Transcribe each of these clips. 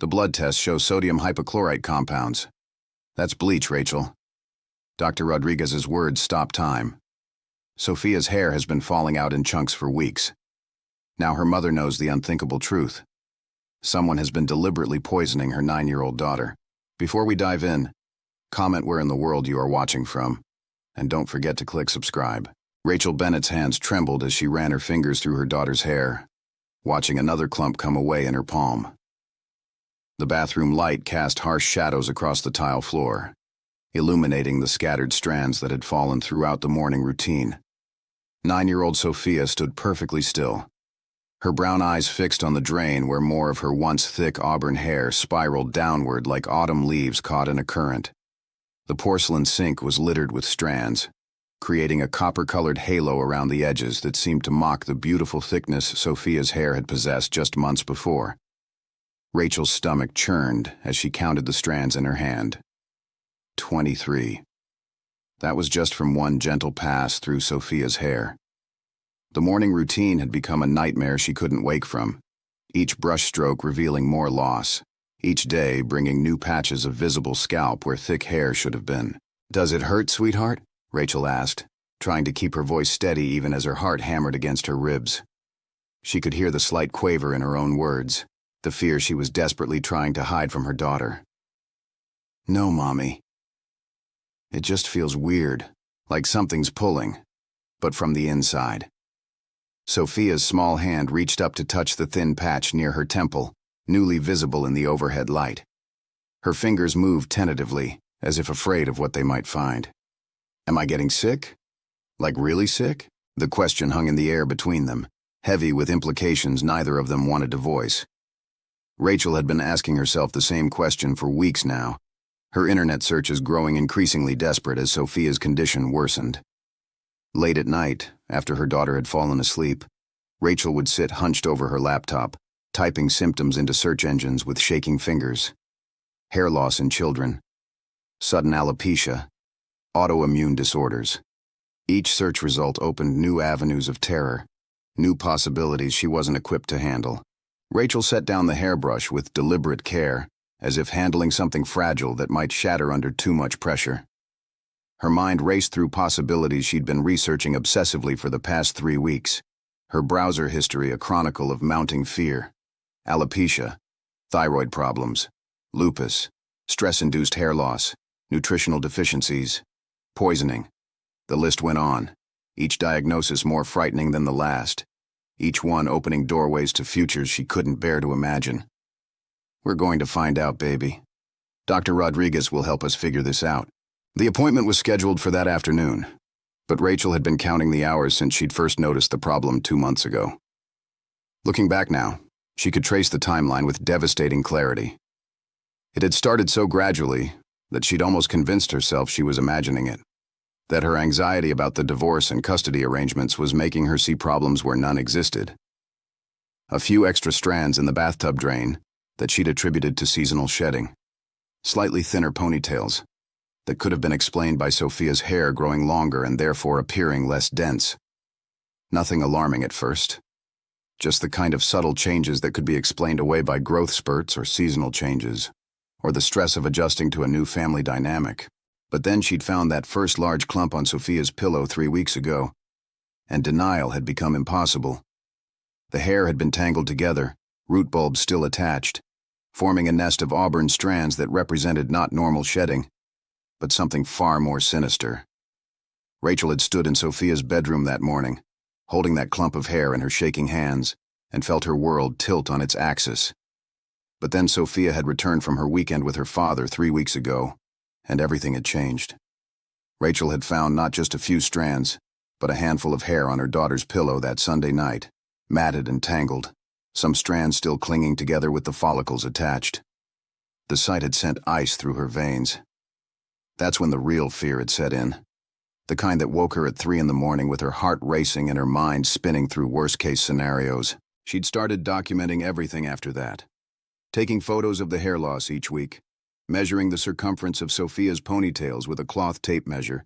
The blood test shows sodium hypochlorite compounds. That's bleach, Rachel. Dr. Rodriguez's words stopped time. Sophia's hair has been falling out in chunks for weeks. Now her mother knows the unthinkable truth. Someone has been deliberately poisoning her 9-year-old daughter. Before we dive in, comment where in the world you are watching from, and don't forget to click subscribe. Rachel Bennett's hands trembled as she ran her fingers through her daughter's hair, watching another clump come away in her palm. The bathroom light cast harsh shadows across the tile floor, illuminating the scattered strands that had fallen throughout the morning routine. 9-year-old Sophia stood perfectly still, her brown eyes fixed on the drain where more of her once thick auburn hair spiraled downward like autumn leaves caught in a current. The porcelain sink was littered with strands, creating a copper-colored halo around the edges that seemed to mock the beautiful thickness Sophia's hair had possessed just months before. Rachel's stomach churned as she counted the strands in her hand. 23. That was just from one gentle pass through Sophia's hair. The morning routine had become a nightmare she couldn't wake from, each brushstroke revealing more loss, each day bringing new patches of visible scalp where thick hair should have been. "Does it hurt, sweetheart?" Rachel asked, trying to keep her voice steady even as her heart hammered against her ribs. She could hear the slight quaver in her own words, the fear she was desperately trying to hide from her daughter. "No, Mommy. It just feels weird, like something's pulling, but from the inside." Sophia's small hand reached up to touch the thin patch near her temple, newly visible in the overhead light. Her fingers moved tentatively, as if afraid of what they might find. "Am I getting sick? Like really sick?" The question hung in the air between them, heavy with implications neither of them wanted to voice. Rachel had been asking herself the same question for weeks now, her internet searches growing increasingly desperate as Sophia's condition worsened. Late at night, after her daughter had fallen asleep, Rachel would sit hunched over her laptop, typing symptoms into search engines with shaking fingers. Hair loss in children, sudden alopecia, autoimmune disorders. Each search result opened new avenues of terror, new possibilities she wasn't equipped to handle. Rachel set down the hairbrush with deliberate care, as if handling something fragile that might shatter under too much pressure. Her mind raced through possibilities she'd been researching obsessively for the past 3 weeks, her browser history a chronicle of mounting fear. Alopecia, thyroid problems, lupus, stress-induced hair loss, nutritional deficiencies, poisoning. The list went on, each diagnosis more frightening than the last, each one opening doorways to futures she couldn't bear to imagine. "We're going to find out, baby. Dr. Rodriguez will help us figure this out." The appointment was scheduled for that afternoon, but Rachel had been counting the hours since she'd first noticed the problem 2 months ago. Looking back now, she could trace the timeline with devastating clarity. It had started so gradually that she'd almost convinced herself she was imagining it, that her anxiety about the divorce and custody arrangements was making her see problems where none existed. A few extra strands in the bathtub drain that she'd attributed to seasonal shedding, slightly thinner ponytails that could have been explained by Sophia's hair growing longer and therefore appearing less dense. Nothing alarming at first, just the kind of subtle changes that could be explained away by growth spurts or seasonal changes, or the stress of adjusting to a new family dynamic. But then she'd found that first large clump on Sophia's pillow 3 weeks ago, and denial had become impossible. The hair had been tangled together, root bulbs still attached, forming a nest of auburn strands that represented not normal shedding, but something far more sinister. Rachel had stood in Sophia's bedroom that morning, holding that clump of hair in her shaking hands, and felt her world tilt on its axis. But then Sophia had returned from her weekend with her father 3 weeks ago, and everything had changed. Rachel had found not just a few strands, but a handful of hair on her daughter's pillow that Sunday night, matted and tangled, some strands still clinging together with the follicles attached. The sight had sent ice through her veins. That's when the real fear had set in, the kind that woke her at 3 in the morning with her heart racing and her mind spinning through worst-case scenarios. She'd started documenting everything after that, taking photos of the hair loss each week, measuring the circumference of Sophia's ponytails with a cloth tape measure,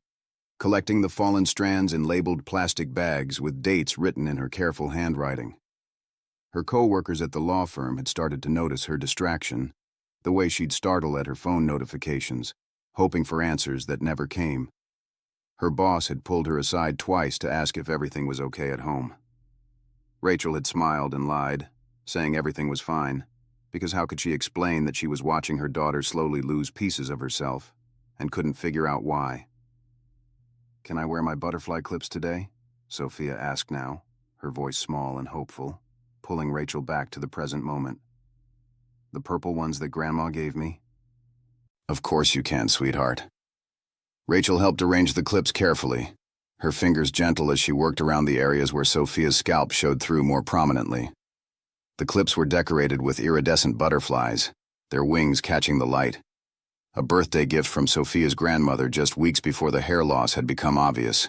collecting the fallen strands in labeled plastic bags with dates written in her careful handwriting. Her co-workers at the law firm had started to notice her distraction the way she'd startle at her phone notifications, hoping for answers that never came. Her boss had pulled her aside twice to ask if everything was okay at home. Rachel had smiled and lied, saying everything was fine, because how could she explain that she was watching her daughter slowly lose pieces of herself and couldn't figure out why? "Can I wear my butterfly clips today?" Sophia asked now, her voice small and hopeful, pulling Rachel back to the present moment. "The purple ones that Grandma gave me?" "Of course you can, sweetheart." Rachel helped arrange the clips carefully, her fingers gentle as she worked around the areas where Sophia's scalp showed through more prominently. The clips were decorated with iridescent butterflies, their wings catching the light. A birthday gift from Sophia's grandmother just weeks before the hair loss had become obvious.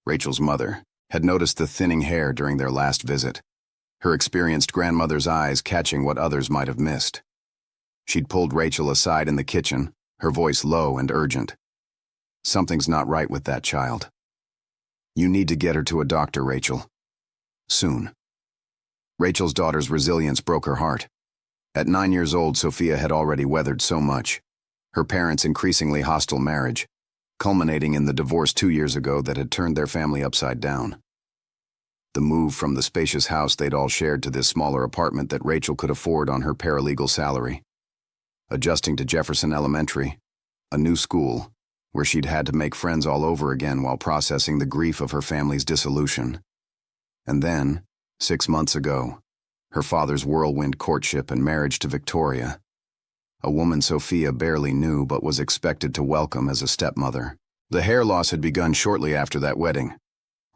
Rachel's mother had noticed the thinning hair during their last visit, her experienced grandmother's eyes catching what others might have missed. She'd pulled Rachel aside in the kitchen, her voice low and urgent. "Something's not right with that child. You need to get her to a doctor, Rachel. Soon." Rachel's daughter's resilience broke her heart. At 9 years old, Sophia had already weathered so much. Her parents' increasingly hostile marriage, culminating in the divorce 2 years ago that had turned their family upside down. The move from the spacious house they'd all shared to this smaller apartment that Rachel could afford on her paralegal salary. Adjusting to Jefferson Elementary, a new school, where she'd had to make friends all over again while processing the grief of her family's dissolution. And then, 6 months ago, her father's whirlwind courtship and marriage to Victoria, a woman Sophia barely knew but was expected to welcome as a stepmother. The hair loss had begun shortly after that wedding.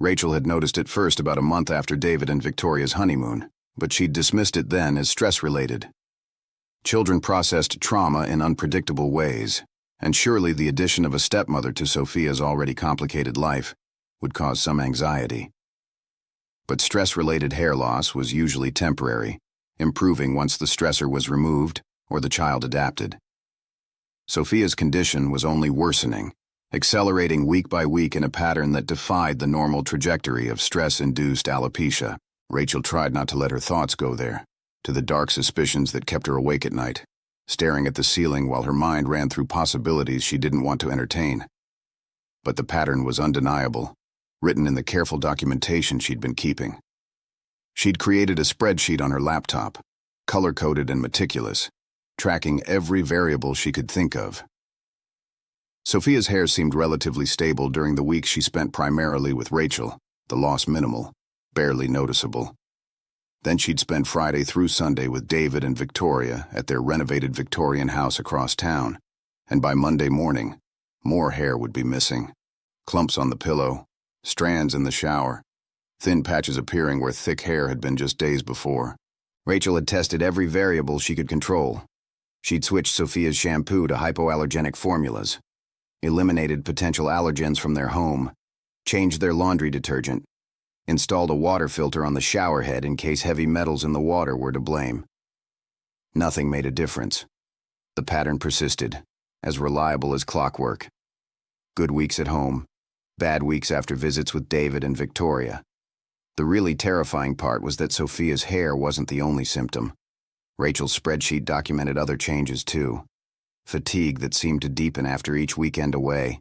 Rachel had noticed it first about a month after David and Victoria's honeymoon, but she'd dismissed it then as stress-related. Children processed trauma in unpredictable ways, and surely the addition of a stepmother to Sophia's already complicated life would cause some anxiety. But stress-related hair loss was usually temporary, improving once the stressor was removed or the child adapted. Sophia's condition was only worsening, accelerating week by week in a pattern that defied the normal trajectory of stress-induced alopecia. Rachel tried not to let her thoughts go there, to the dark suspicions that kept her awake at night, staring at the ceiling while her mind ran through possibilities she didn't want to entertain. But the pattern was undeniable, written in the careful documentation she'd been keeping. She'd created a spreadsheet on her laptop, color-coded and meticulous, tracking every variable she could think of. Sophia's hair seemed relatively stable during the weeks she spent primarily with Rachel, the loss minimal, barely noticeable. Then she'd spend Friday through Sunday with David and Victoria at their renovated Victorian house across town, and by Monday morning, more hair would be missing. Clumps on the pillow, strands in the shower, thin patches appearing where thick hair had been just days before. Rachel had tested every variable she could control. She'd switched Sophia's shampoo to hypoallergenic formulas, eliminated potential allergens from their home, changed their laundry detergent, installed a water filter on the shower head in case heavy metals in the water were to blame. Nothing made a difference. The pattern persisted, as reliable as clockwork. Good weeks at home, bad weeks after visits with David and Victoria. The really terrifying part was that Sophia's hair wasn't the only symptom. Rachel's spreadsheet documented other changes too. Fatigue that seemed to deepen after each weekend away.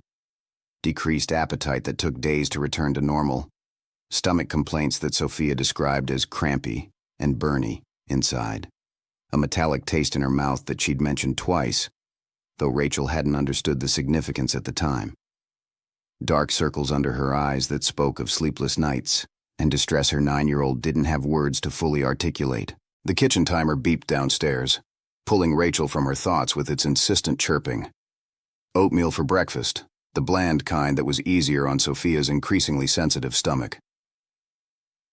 Decreased appetite that took days to return to normal. Stomach complaints that Sophia described as crampy and burny inside. A metallic taste in her mouth that she'd mentioned twice, though Rachel hadn't understood the significance at the time. Dark circles under her eyes that spoke of sleepless nights and distress her 9-year-old didn't have words to fully articulate. The kitchen timer beeped downstairs, pulling Rachel from her thoughts with its insistent chirping. Oatmeal for breakfast, the bland kind that was easier on Sophia's increasingly sensitive stomach.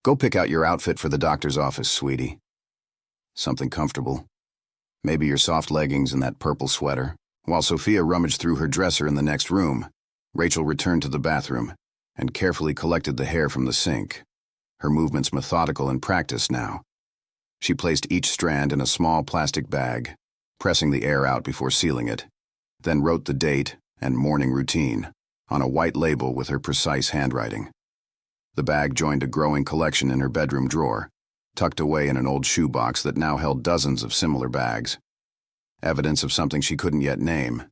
"Go pick out your outfit for the doctor's office, sweetie. Something comfortable. Maybe your soft leggings and that purple sweater." While Sophia rummaged through her dresser in the next room, Rachel returned to the bathroom and carefully collected the hair from the sink, her movements methodical and practiced now. She placed each strand in a small plastic bag, pressing the air out before sealing it, then wrote the date and morning routine on a white label with her precise handwriting. The bag joined a growing collection in her bedroom drawer, tucked away in an old shoebox that now held dozens of similar bags. evidence of something she couldn't yet name.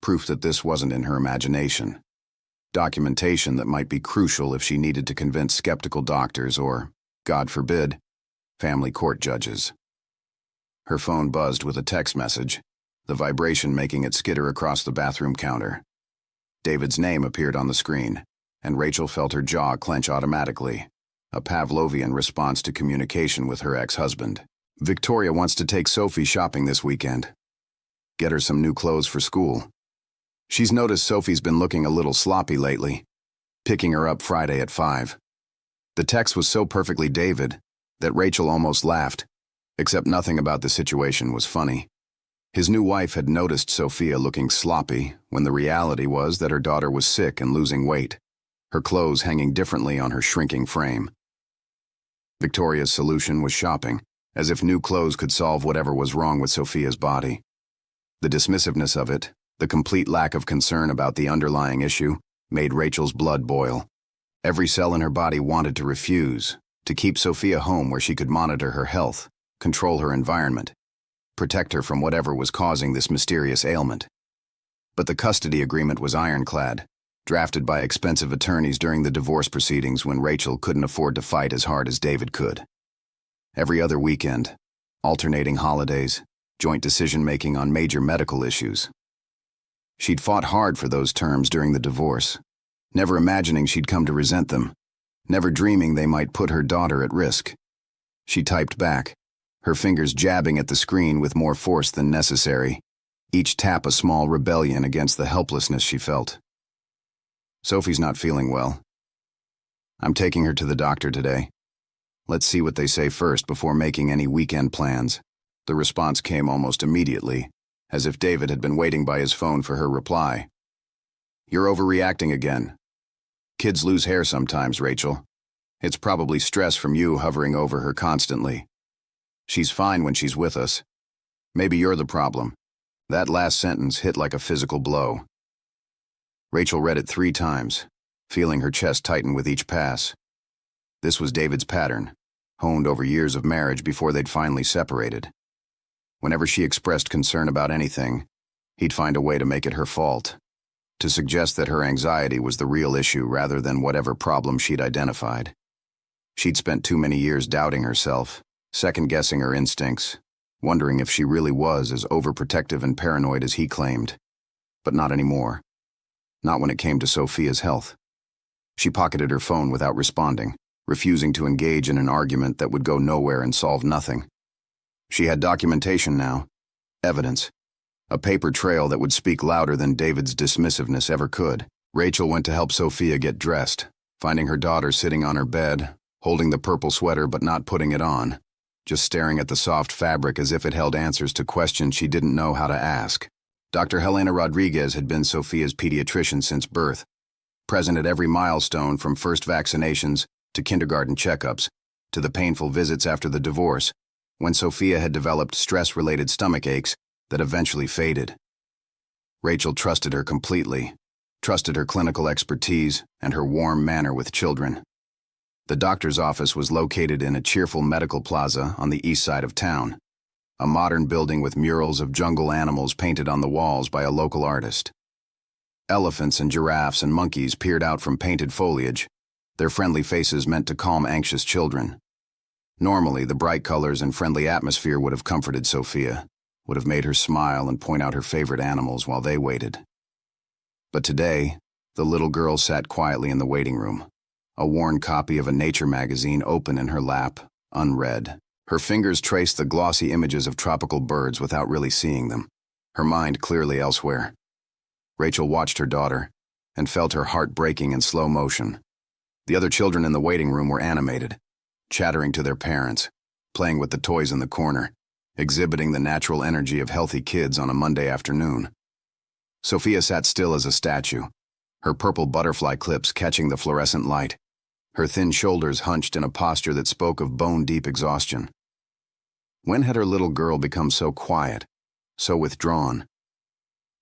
Proof that this wasn't in her imagination. Documentation that might be crucial if she needed to convince skeptical doctors or, God forbid, family court judges. Her phone buzzed with a text message, the vibration making it skitter across the bathroom counter. David's name appeared on the screen, and Rachel felt her jaw clench automatically, a Pavlovian response to communication with her ex-husband. Victoria wants to take Sophie shopping this weekend. Get her some new clothes for school. She's noticed Sophie's been looking a little sloppy lately. Picking her up Friday at 5. The text was so perfectly David that Rachel almost laughed, except nothing about the situation was funny. His new wife had noticed Sophia looking sloppy when the reality was that her daughter was sick and losing weight, her clothes hanging differently on her shrinking frame. Victoria's solution was shopping, as if new clothes could solve whatever was wrong with Sophia's body. The dismissiveness of it, the complete lack of concern about the underlying issue, made Rachel's blood boil. Every cell in her body wanted to refuse, to keep Sophia home where she could monitor her health, control her environment, protect her from whatever was causing this mysterious ailment. But the custody agreement was ironclad, drafted by expensive attorneys during the divorce proceedings when Rachel couldn't afford to fight as hard as David could. Every other weekend, alternating holidays, joint decision-making on major medical issues. She'd fought hard for those terms during the divorce, never imagining she'd come to resent them, never dreaming they might put her daughter at risk. She typed back, her fingers jabbing at the screen with more force than necessary, each tap a small rebellion against the helplessness she felt. Sophie's not feeling well. I'm taking her to the doctor today. Let's see what they say first before making any weekend plans. The response came almost immediately, as if David had been waiting by his phone for her reply. You're overreacting again. Kids lose hair sometimes, Rachel. It's probably stress from you hovering over her constantly. She's fine when she's with us. Maybe you're the problem. That last sentence hit like a physical blow. Rachel read it 3 times, feeling her chest tighten with each pass. This was David's pattern, honed over years of marriage before they'd finally separated. Whenever she expressed concern about anything, he'd find a way to make it her fault, to suggest that her anxiety was the real issue rather than whatever problem she'd identified. She'd spent too many years doubting herself, second-guessing her instincts, wondering if she really was as overprotective and paranoid as he claimed. But not anymore. Not when it came to Sophia's health. She pocketed her phone without responding, refusing to engage in an argument that would go nowhere and solve nothing. She had documentation now, evidence, a paper trail that would speak louder than David's dismissiveness ever could. Rachel went to help Sophia get dressed, finding her daughter sitting on her bed, holding the purple sweater but not putting it on, just staring at the soft fabric as if it held answers to questions she didn't know how to ask. Dr. Helena Rodriguez had been Sophia's pediatrician since birth, present at every milestone from first vaccinations to kindergarten checkups, to the painful visits after the divorce, when Sophia had developed stress-related stomach aches that eventually faded. Rachel trusted her completely, trusted her clinical expertise and her warm manner with children. The doctor's office was located in a cheerful medical plaza on the east side of town, a modern building with murals of jungle animals painted on the walls by a local artist. Elephants and giraffes and monkeys peered out from painted foliage, their friendly faces meant to calm anxious children. Normally, the bright colors and friendly atmosphere would have comforted Sophia, would have made her smile and point out her favorite animals while they waited. But today, the little girl sat quietly in the waiting room, a worn copy of a nature magazine open in her lap, unread. Her fingers traced the glossy images of tropical birds without really seeing them, her mind clearly elsewhere. Rachel watched her daughter and felt her heart breaking in slow motion. The other children in the waiting room were animated, chattering to their parents, playing with the toys in the corner, exhibiting the natural energy of healthy kids on a Monday afternoon. Sophia sat still as a statue, her purple butterfly clips catching the fluorescent light, her thin shoulders hunched in a posture that spoke of bone-deep exhaustion. When had her little girl become so quiet, so withdrawn?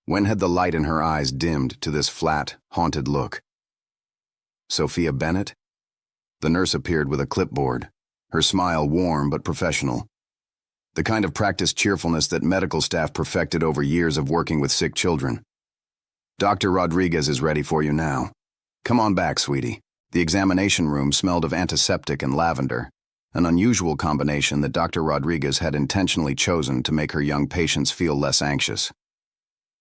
When had the light in her eyes dimmed to this flat, haunted look? Sophia Bennett? The nurse appeared with a clipboard, her smile warm but professional. The kind of practiced cheerfulness that medical staff perfected over years of working with sick children. Dr. Rodriguez is ready for you now. Come on back, sweetie. The examination room smelled of antiseptic and lavender, an unusual combination that Dr. Rodriguez had intentionally chosen to make her young patients feel less anxious.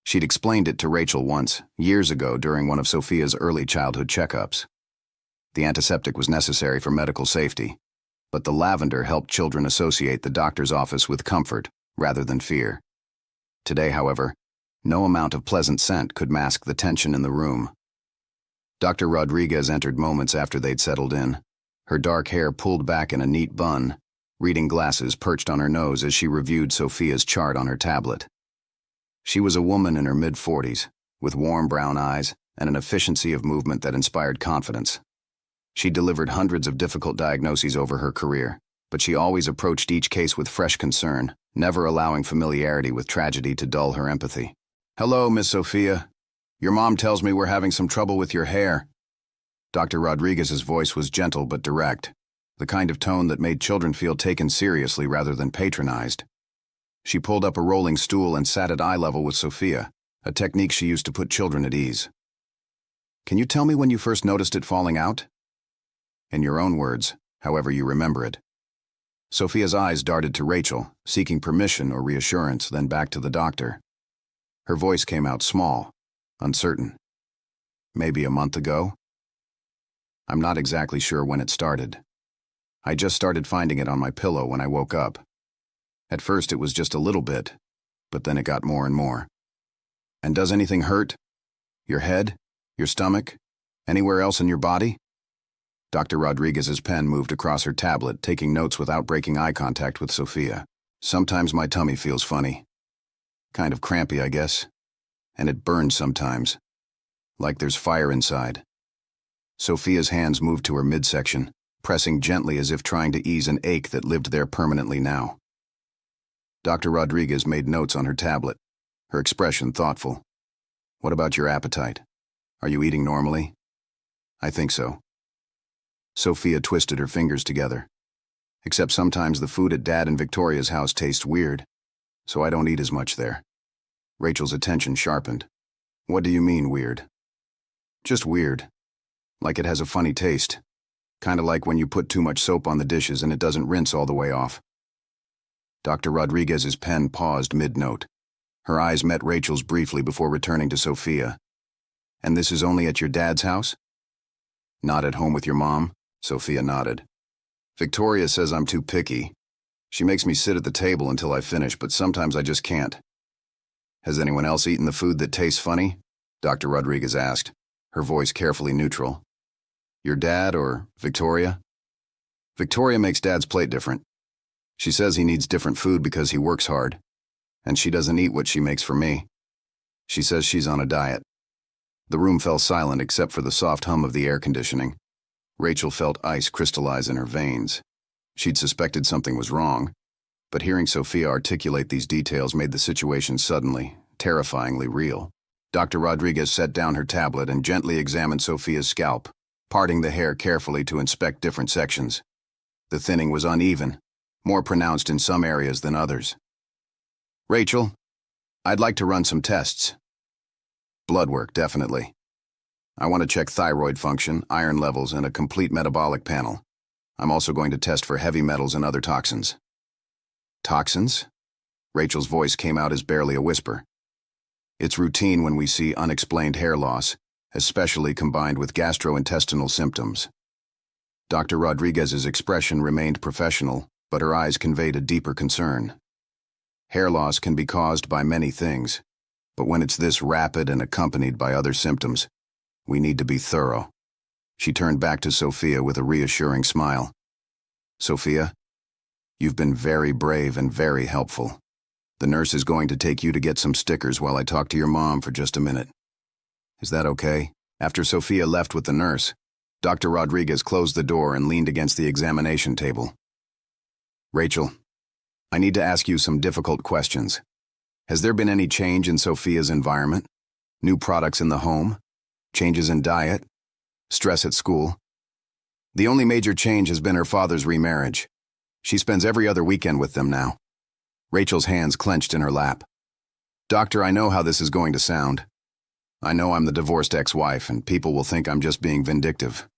She'd explained it to Rachel once, years ago during one of Sophia's early childhood checkups. The antiseptic was necessary for medical safety, but the lavender helped children associate the doctor's office with comfort rather than fear. Today, however, no amount of pleasant scent could mask the tension in the room. Dr. Rodriguez entered moments after they'd settled in, her dark hair pulled back in a neat bun, reading glasses perched on her nose as she reviewed Sophia's chart on her tablet. She was a woman in her mid-40s, with warm brown eyes and an efficiency of movement that inspired confidence. She delivered hundreds of difficult diagnoses over her career, but she always approached each case with fresh concern, never allowing familiarity with tragedy to dull her empathy. "Hello, Miss Sophia. Your mom tells me we're having some trouble with your hair." Dr. Rodriguez's voice was gentle but direct, the kind of tone that made children feel taken seriously rather than patronized. She pulled up a rolling stool and sat at eye level with Sophia, a technique she used to put children at ease. "Can you tell me when you first noticed it falling out?" In your own words, however you remember it. Sophia's eyes darted to Rachel, seeking permission or reassurance, then back to the doctor. Her voice came out small, uncertain. "Maybe a month ago? I'm not exactly sure when it started. I just started finding it on my pillow when I woke up. At first it was just a little bit, but then it got more and more." "And does anything hurt? Your head? Your stomach? Anywhere else in your body?" Dr. Rodriguez's pen moved across her tablet, taking notes without breaking eye contact with Sophia. "Sometimes my tummy feels funny. Kind of crampy, I guess. And it burns sometimes. Like there's fire inside." Sophia's hands moved to her midsection, pressing gently as if trying to ease an ache that lived there permanently now. Dr. Rodriguez made notes on her tablet, her expression thoughtful. "What about your appetite? Are you eating normally?" "I think so." Sophia twisted her fingers together. "Except sometimes the food at Dad and Victoria's house tastes weird, so I don't eat as much there." Rachel's attention sharpened. "What do you mean, weird?" "Just weird. Like it has a funny taste. Kinda like when you put too much soap on the dishes and it doesn't rinse all the way off." Dr. Rodriguez's pen paused mid-note. Her eyes met Rachel's briefly before returning to Sophia. "And this is only at your dad's house?" "Not at home with your mom?" Sophia nodded. "Victoria says I'm too picky. She makes me sit at the table until I finish, but sometimes I just can't." "Has anyone else eaten the food that tastes funny?" Dr. Rodriguez asked, her voice carefully neutral. "Your dad or Victoria?" "Victoria makes Dad's plate different. She says he needs different food because he works hard, and she doesn't eat what she makes for me. She says she's on a diet." The room fell silent except for the soft hum of the air conditioning. Rachel felt ice crystallize in her veins. She'd suspected something was wrong, but hearing Sophia articulate these details made the situation suddenly, terrifyingly real. Dr. Rodriguez set down her tablet and gently examined Sophia's scalp, parting the hair carefully to inspect different sections. The thinning was uneven, more pronounced in some areas than others. "Rachel, I'd like to run some tests." "Blood work, definitely. I want to check thyroid function, iron levels, and a complete metabolic panel. I'm also going to test for heavy metals and other toxins." "Toxins?" Rachel's voice came out as barely a whisper. "It's routine when we see unexplained hair loss, especially combined with gastrointestinal symptoms." Dr. Rodriguez's expression remained professional, but her eyes conveyed a deeper concern. Hair loss can be caused by many things, but when it's this rapid and accompanied by other symptoms, we need to be thorough. She turned back to Sophia with a reassuring smile. "Sophia, you've been very brave and very helpful. The nurse is going to take you to get some stickers while I talk to your mom for just a minute. Is that okay?" After Sophia left with the nurse, Dr. Rodriguez closed the door and leaned against the examination table. "Rachel, I need to ask you some difficult questions. Has there been any change in Sophia's environment? New products in the home? Changes in diet? Stress at school?" "The only major change has been her father's remarriage. She spends every other weekend with them now. Rachel's hands clenched in her lap. Doctor, I know how this is going to sound. I know I'm the divorced ex-wife, and people will think I'm just being vindictive.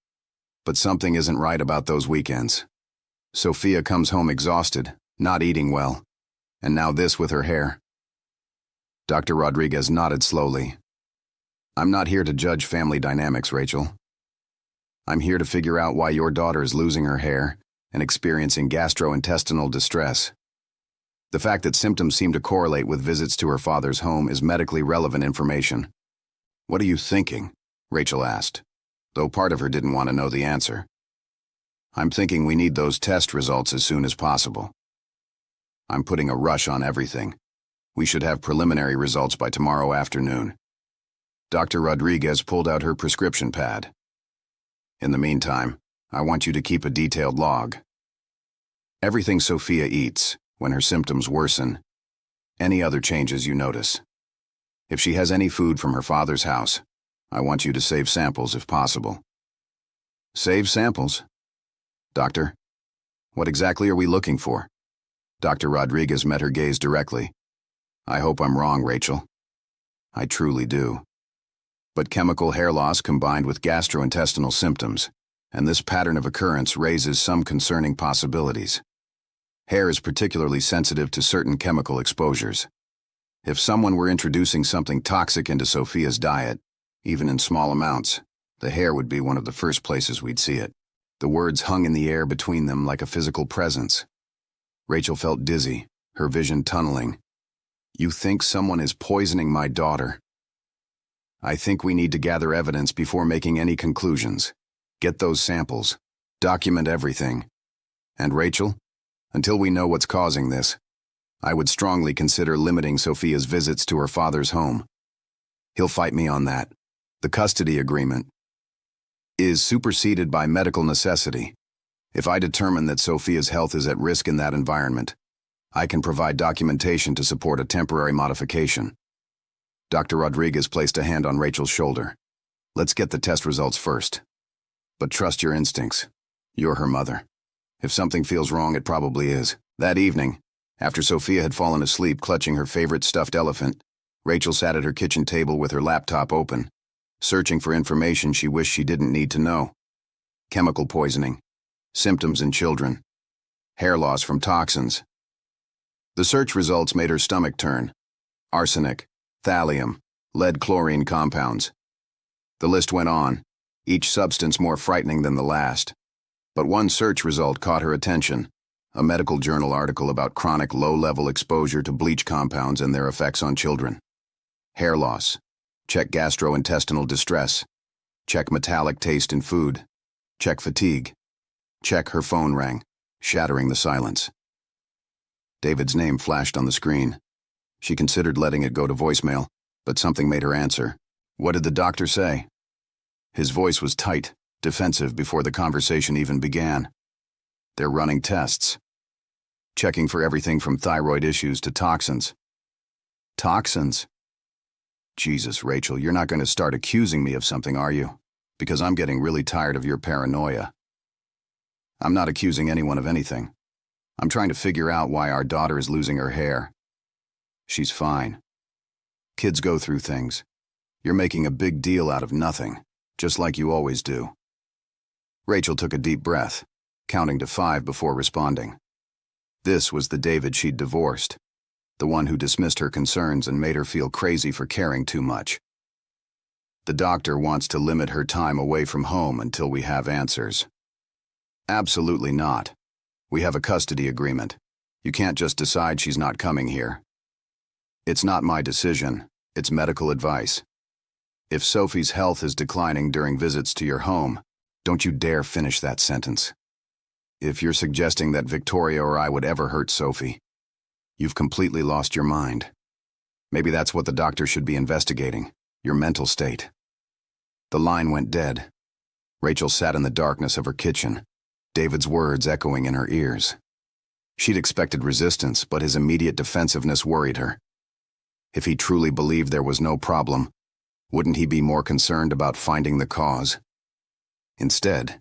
But something isn't right about those weekends. Sophia comes home exhausted, not eating well, and now this with her hair. Dr. Rodriguez nodded slowly. I'm not here to judge family dynamics, Rachel. I'm here to figure out why your daughter is losing her hair and experiencing gastrointestinal distress. The fact that symptoms seem to correlate with visits to her father's home is medically relevant information. What are you thinking? Rachel asked, though part of her didn't want to know the answer. I'm thinking we need those test results as soon as possible. I'm putting a rush on everything. We should have preliminary results by tomorrow afternoon. Dr. Rodriguez pulled out her prescription pad. In the meantime, I want you to keep a detailed log. Everything Sophia eats, when her symptoms worsen, any other changes you notice. If she has any food from her father's house, I want you to save samples if possible. Save samples? Doctor, what exactly are we looking for? Dr. Rodriguez met her gaze directly. I hope I'm wrong, Rachel. I truly do. But chemical hair loss combined with gastrointestinal symptoms, and this pattern of occurrence raises some concerning possibilities. Hair is particularly sensitive to certain chemical exposures. If someone were introducing something toxic into Sophia's diet, even in small amounts, the hair would be one of the first places we'd see it. The words hung in the air between them like a physical presence. Rachel felt dizzy, her vision tunneling. You think someone is poisoning my daughter? I think we need to gather evidence before making any conclusions. Get those samples. Document everything. And Rachel, until we know what's causing this, I would strongly consider limiting Sophia's visits to her father's home. He'll fight me on that. The custody agreement is superseded by medical necessity. If I determine that Sophia's health is at risk in that environment, I can provide documentation to support a temporary modification. Dr. Rodriguez placed a hand on Rachel's shoulder. Let's get the test results first. But trust your instincts. You're her mother. If something feels wrong, it probably is. That evening, after Sophia had fallen asleep clutching her favorite stuffed elephant, Rachel sat at her kitchen table with her laptop open, searching for information she wished she didn't need to know. Chemical poisoning, symptoms in children, hair loss from toxins. The search results made her stomach turn. Arsenic, thallium, lead-chlorine compounds. The list went on, each substance more frightening than the last. But one search result caught her attention, a medical journal article about chronic low-level exposure to bleach compounds and their effects on children. Hair loss. Check gastrointestinal distress. Check metallic taste in food. Check fatigue. Check her phone rang, shattering the silence. David's name flashed on the screen. She considered letting it go to voicemail, but something made her answer. What did the doctor say? His voice was tight, defensive before the conversation even began. They're running tests. Checking for everything from thyroid issues to toxins. Toxins? Jesus, Rachel, you're not going to start accusing me of something, are you? Because I'm getting really tired of your paranoia. I'm not accusing anyone of anything. I'm trying to figure out why our daughter is losing her hair. She's fine. Kids go through things. You're making a big deal out of nothing, just like you always do. Rachel took a deep breath, counting to 5 before responding. This was the David she'd divorced, the one who dismissed her concerns and made her feel crazy for caring too much. The doctor wants to limit her time away from home until we have answers. Absolutely not. We have a custody agreement. You can't just decide she's not coming here. It's not my decision, it's medical advice. If Sophie's health is declining during visits to your home, don't you dare finish that sentence. If you're suggesting that Victoria or I would ever hurt Sophie, you've completely lost your mind. Maybe that's what the doctor should be investigating, your mental state. The line went dead. Rachel sat in the darkness of her kitchen, David's words echoing in her ears. She'd expected resistance, but his immediate defensiveness worried her. If he truly believed there was no problem, wouldn't he be more concerned about finding the cause? Instead,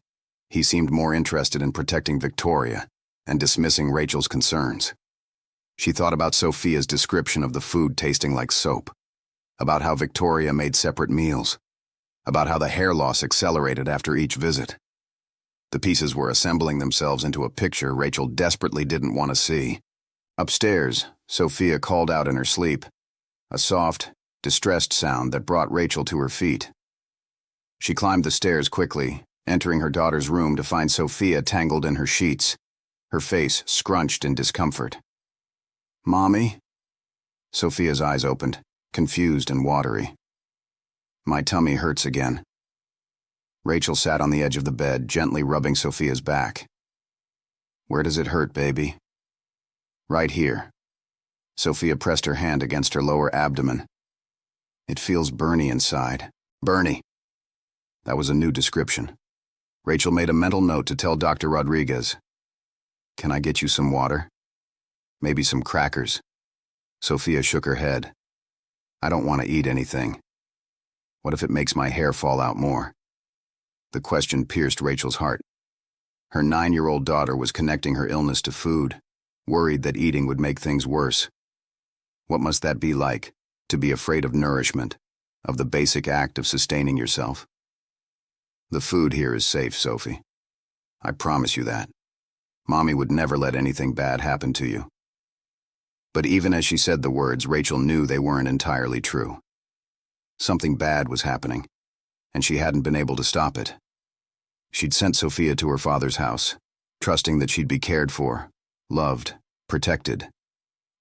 he seemed more interested in protecting Victoria and dismissing Rachel's concerns. She thought about Sophia's description of the food tasting like soap, about how Victoria made separate meals, about how the hair loss accelerated after each visit. The pieces were assembling themselves into a picture Rachel desperately didn't want to see. Upstairs, Sophia called out in her sleep, a soft, distressed sound that brought Rachel to her feet. She climbed the stairs quickly, entering her daughter's room to find Sophia tangled in her sheets, her face scrunched in discomfort. "Mommy?" Sophia's eyes opened, confused and watery. "My tummy hurts again." Rachel sat on the edge of the bed, gently rubbing Sophia's back. "Where does it hurt, baby?" "Right here." Sophia pressed her hand against her lower abdomen. "It feels burny inside." "Burny." That was a new description. Rachel made a mental note to tell Dr. Rodriguez. "Can I get you some water? Maybe some crackers?" Sophia shook her head. "I don't want to eat anything. What if it makes my hair fall out more?" The question pierced Rachel's heart. Her 9-year-old daughter was connecting her illness to food, worried that eating would make things worse. What must that be like, to be afraid of nourishment, of the basic act of sustaining yourself? "The food here is safe, Sophie. I promise you that. Mommy would never let anything bad happen to you." But even as she said the words, Rachel knew they weren't entirely true. Something bad was happening, and she hadn't been able to stop it. She'd sent Sophia to her father's house, trusting that she'd be cared for, loved, protected.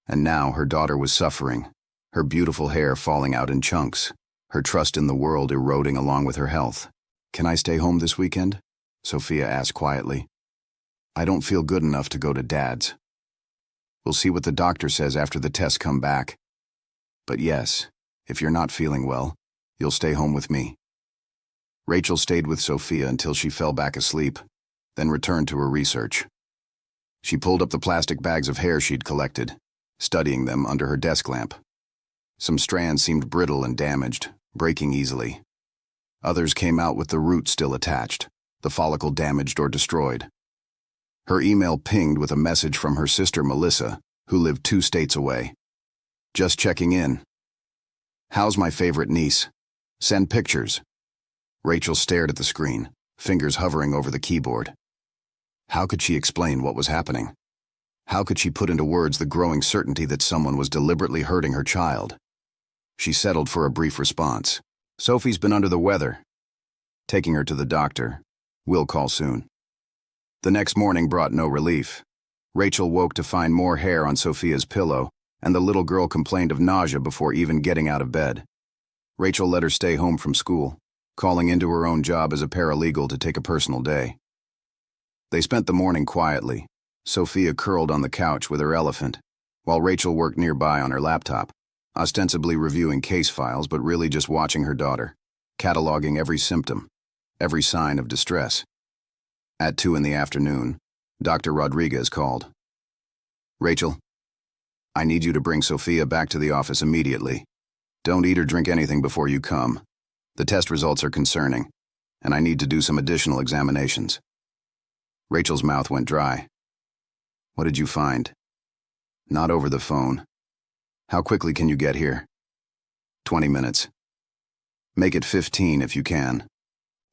And now her daughter was suffering, her beautiful hair falling out in chunks, her trust in the world eroding along with her health. "Can I stay home this weekend?" Sophia asked quietly. "I don't feel good enough to go to Dad's. We'll see what the doctor says after the tests come back. But yes, if you're not feeling well, you'll stay home with me." Rachel stayed with Sophia until she fell back asleep, then returned to her research. She pulled up the plastic bags of hair she'd collected, studying them under her desk lamp. Some strands seemed brittle and damaged, breaking easily. Others came out with the root still attached, the follicle damaged or destroyed. Her email pinged with a message from her sister Melissa, who lived 2 states away. "Just checking in. How's my favorite niece? Send pictures." Rachel stared at the screen, fingers hovering over the keyboard. How could she explain what was happening? How could she put into words the growing certainty that someone was deliberately hurting her child? She settled for a brief response. "Sophie's been under the weather. Taking her to the doctor. We'll call soon." The next morning brought no relief. Rachel woke to find more hair on Sophia's pillow, and the little girl complained of nausea before even getting out of bed. Rachel let her stay home from school, calling into her own job as a paralegal to take a personal day. They spent the morning quietly, Sophia curled on the couch with her elephant, while Rachel worked nearby on her laptop, ostensibly reviewing case files but really just watching her daughter, cataloging every symptom, every sign of distress. At 2 in the afternoon, Dr. Rodriguez called. "Rachel, I need you to bring Sophia back to the office immediately. Don't eat or drink anything before you come. The test results are concerning, and I need to do some additional examinations." Rachel's mouth went dry. "What did you find?" "Not over the phone. How quickly can you get here?" 20 minutes. "Make it 15 if you can."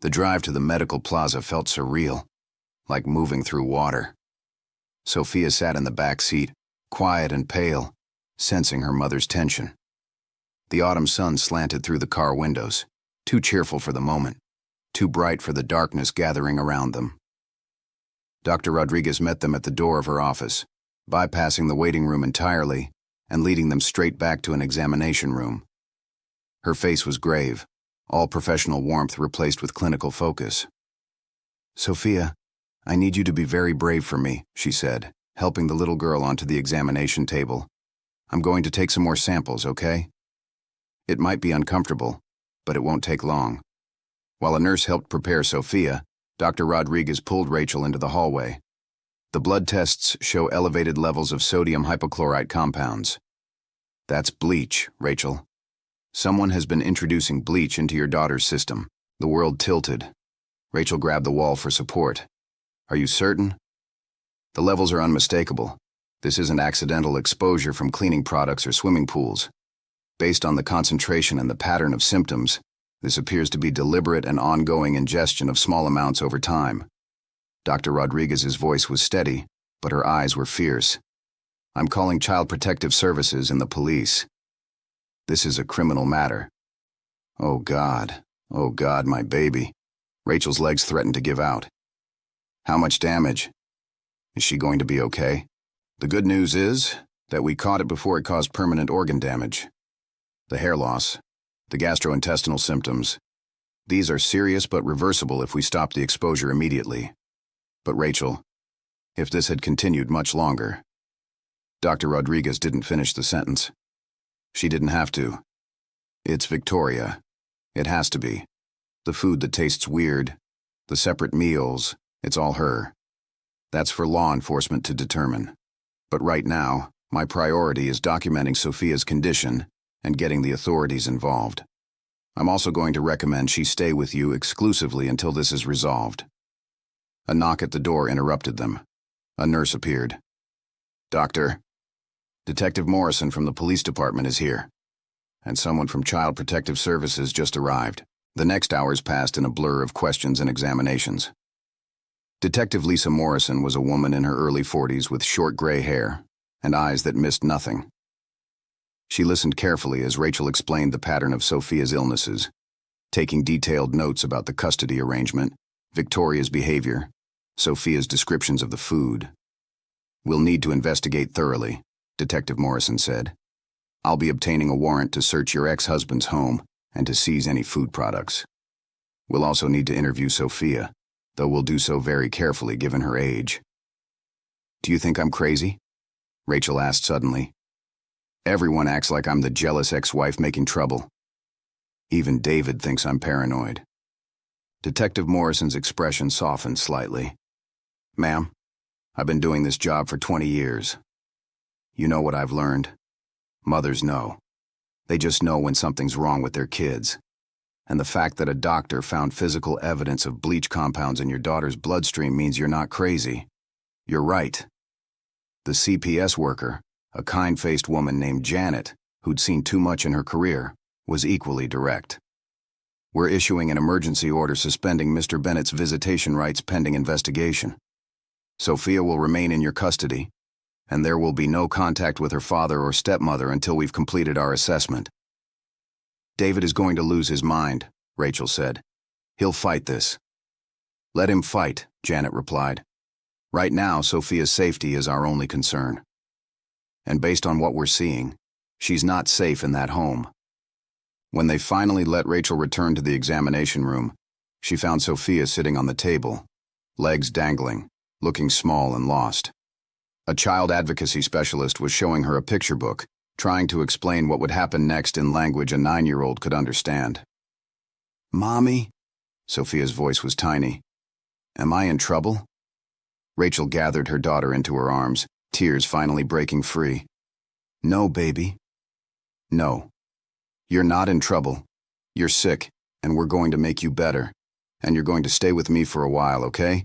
The drive to the medical plaza felt surreal, like moving through water. Sophia sat in the back seat, quiet and pale, sensing her mother's tension. The autumn sun slanted through the car windows, too cheerful for the moment, too bright for the darkness gathering around them. Dr. Rodriguez met them at the door of her office, bypassing the waiting room entirely and leading them straight back to an examination room. Her face was grave, all professional warmth replaced with clinical focus. "Sophia, I need you to be very brave for me," she said, helping the little girl onto the examination table. "I'm going to take some more samples, okay? It might be uncomfortable, but it won't take long." While a nurse helped prepare Sophia, Dr. Rodriguez pulled Rachel into the hallway. "The blood tests show elevated levels of sodium hypochlorite compounds. That's bleach, Rachel. Someone has been introducing bleach into your daughter's system." The world tilted. Rachel grabbed the wall for support. "Are you certain?" "The levels are unmistakable. This isn't accidental exposure from cleaning products or swimming pools. Based on the concentration and the pattern of symptoms, this appears to be deliberate and ongoing ingestion of small amounts over time. Dr. Rodriguez's voice was steady, but her eyes were fierce. I'm calling Child Protective Services and the police. This is a criminal matter. Oh God, my baby. Rachel's legs threatened to give out. How much damage? Is she going to be okay? The good news is that we caught it before it caused permanent organ damage. The hair loss, the gastrointestinal symptoms, these are serious but reversible if we stop the exposure immediately. But Rachel, if this had continued much longer. Dr. Rodriguez didn't finish the sentence. She didn't have to. It's Victoria. It has to be. The food that tastes weird, the separate meals, it's all her. That's for law enforcement to determine. But right now, my priority is documenting Sophia's condition and getting the authorities involved. I'm also going to recommend she stay with you exclusively until this is resolved. A knock at the door interrupted them. A nurse appeared. Doctor, Detective Morrison from the police department is here, and someone from Child Protective Services just arrived. The next hours passed in a blur of questions and examinations. Detective Lisa Morrison was a woman in her early 40s with short gray hair and eyes that missed nothing. She listened carefully as Rachel explained the pattern of Sophia's illnesses, taking detailed notes about the custody arrangement, Victoria's behavior, Sophia's descriptions of the food. We'll need to investigate thoroughly, Detective Morrison said. I'll be obtaining a warrant to search your ex-husband's home and to seize any food products. We'll also need to interview Sophia, though we'll do so very carefully given her age. Do you think I'm crazy? Rachel asked suddenly. Everyone acts like I'm the jealous ex-wife making trouble. Even David thinks I'm paranoid. Detective Morrison's expression softened slightly. Ma'am, I've been doing this job for 20 years. You know what I've learned? Mothers know. They just know when something's wrong with their kids. And the fact that a doctor found physical evidence of bleach compounds in your daughter's bloodstream means you're not crazy. You're right. The CPS worker, a kind-faced woman named Janet, who'd seen too much in her career, was equally direct. We're issuing an emergency order suspending Mr. Bennett's visitation rights pending investigation. Sophia will remain in your custody, and there will be no contact with her father or stepmother until we've completed our assessment. David is going to lose his mind, Rachel said. He'll fight this. Let him fight, Janet replied. Right now, Sophia's safety is our only concern. And based on what we're seeing, she's not safe in that home. When they finally let Rachel return to the examination room, she found Sophia sitting on the table, legs dangling, looking small and lost. A child advocacy specialist was showing her a picture book, trying to explain what would happen next in language a 9-year-old could understand. Mommy? Sophia's voice was tiny. Am I in trouble? Rachel gathered her daughter into her arms, tears finally breaking free. No, baby. No. You're not in trouble. You're sick, and we're going to make you better. And you're going to stay with me for a while, okay?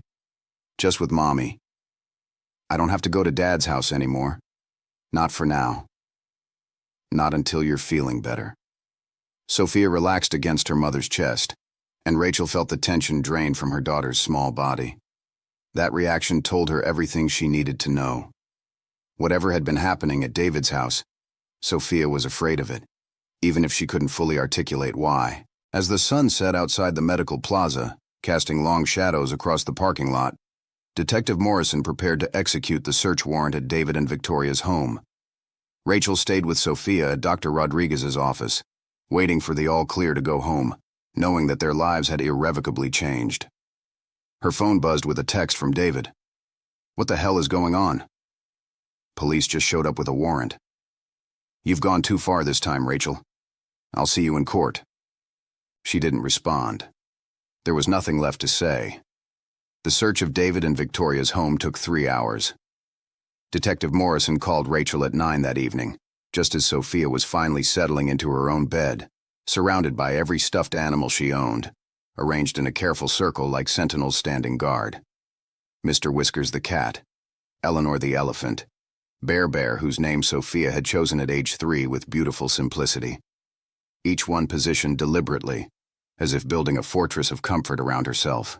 Just with Mommy. I don't have to go to Dad's house anymore. Not for now. Not until you're feeling better. Sophia relaxed against her mother's chest, and Rachel felt the tension drain from her daughter's small body. That reaction told her everything she needed to know. Whatever had been happening at David's house, Sophia was afraid of it, even if she couldn't fully articulate why. As the sun set outside the medical plaza, casting long shadows across the parking lot, Detective Morrison prepared to execute the search warrant at David and Victoria's home. Rachel stayed with Sophia at Dr. Rodriguez's office, waiting for the all-clear to go home, knowing that their lives had irrevocably changed. Her phone buzzed with a text from David. What the hell is going on? Police just showed up with a warrant. You've gone too far this time, Rachel. I'll see you in court. She didn't respond. There was nothing left to say. The search of David and Victoria's home took 3 hours. Detective Morrison called Rachel at 9 that evening, just as Sophia was finally settling into her own bed, surrounded by every stuffed animal she owned, arranged in a careful circle like sentinels standing guard. Mr. Whiskers the cat, Eleanor the elephant, Bear, whose name Sophia had chosen at age 3 with beautiful simplicity. Each one positioned deliberately, as if building a fortress of comfort around herself.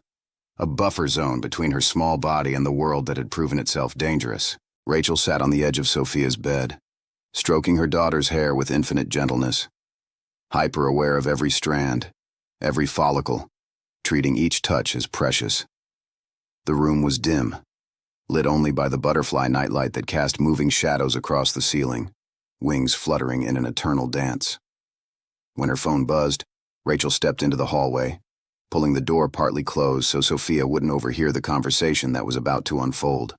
A buffer zone between her small body and the world that had proven itself dangerous. Rachel sat on the edge of Sophia's bed, stroking her daughter's hair with infinite gentleness, hyper-aware of every strand, every follicle, treating each touch as precious. The room was dim, lit only by the butterfly nightlight that cast moving shadows across the ceiling, wings fluttering in an eternal dance. When her phone buzzed, Rachel stepped into the hallway, pulling the door partly closed so Sophia wouldn't overhear the conversation that was about to unfold.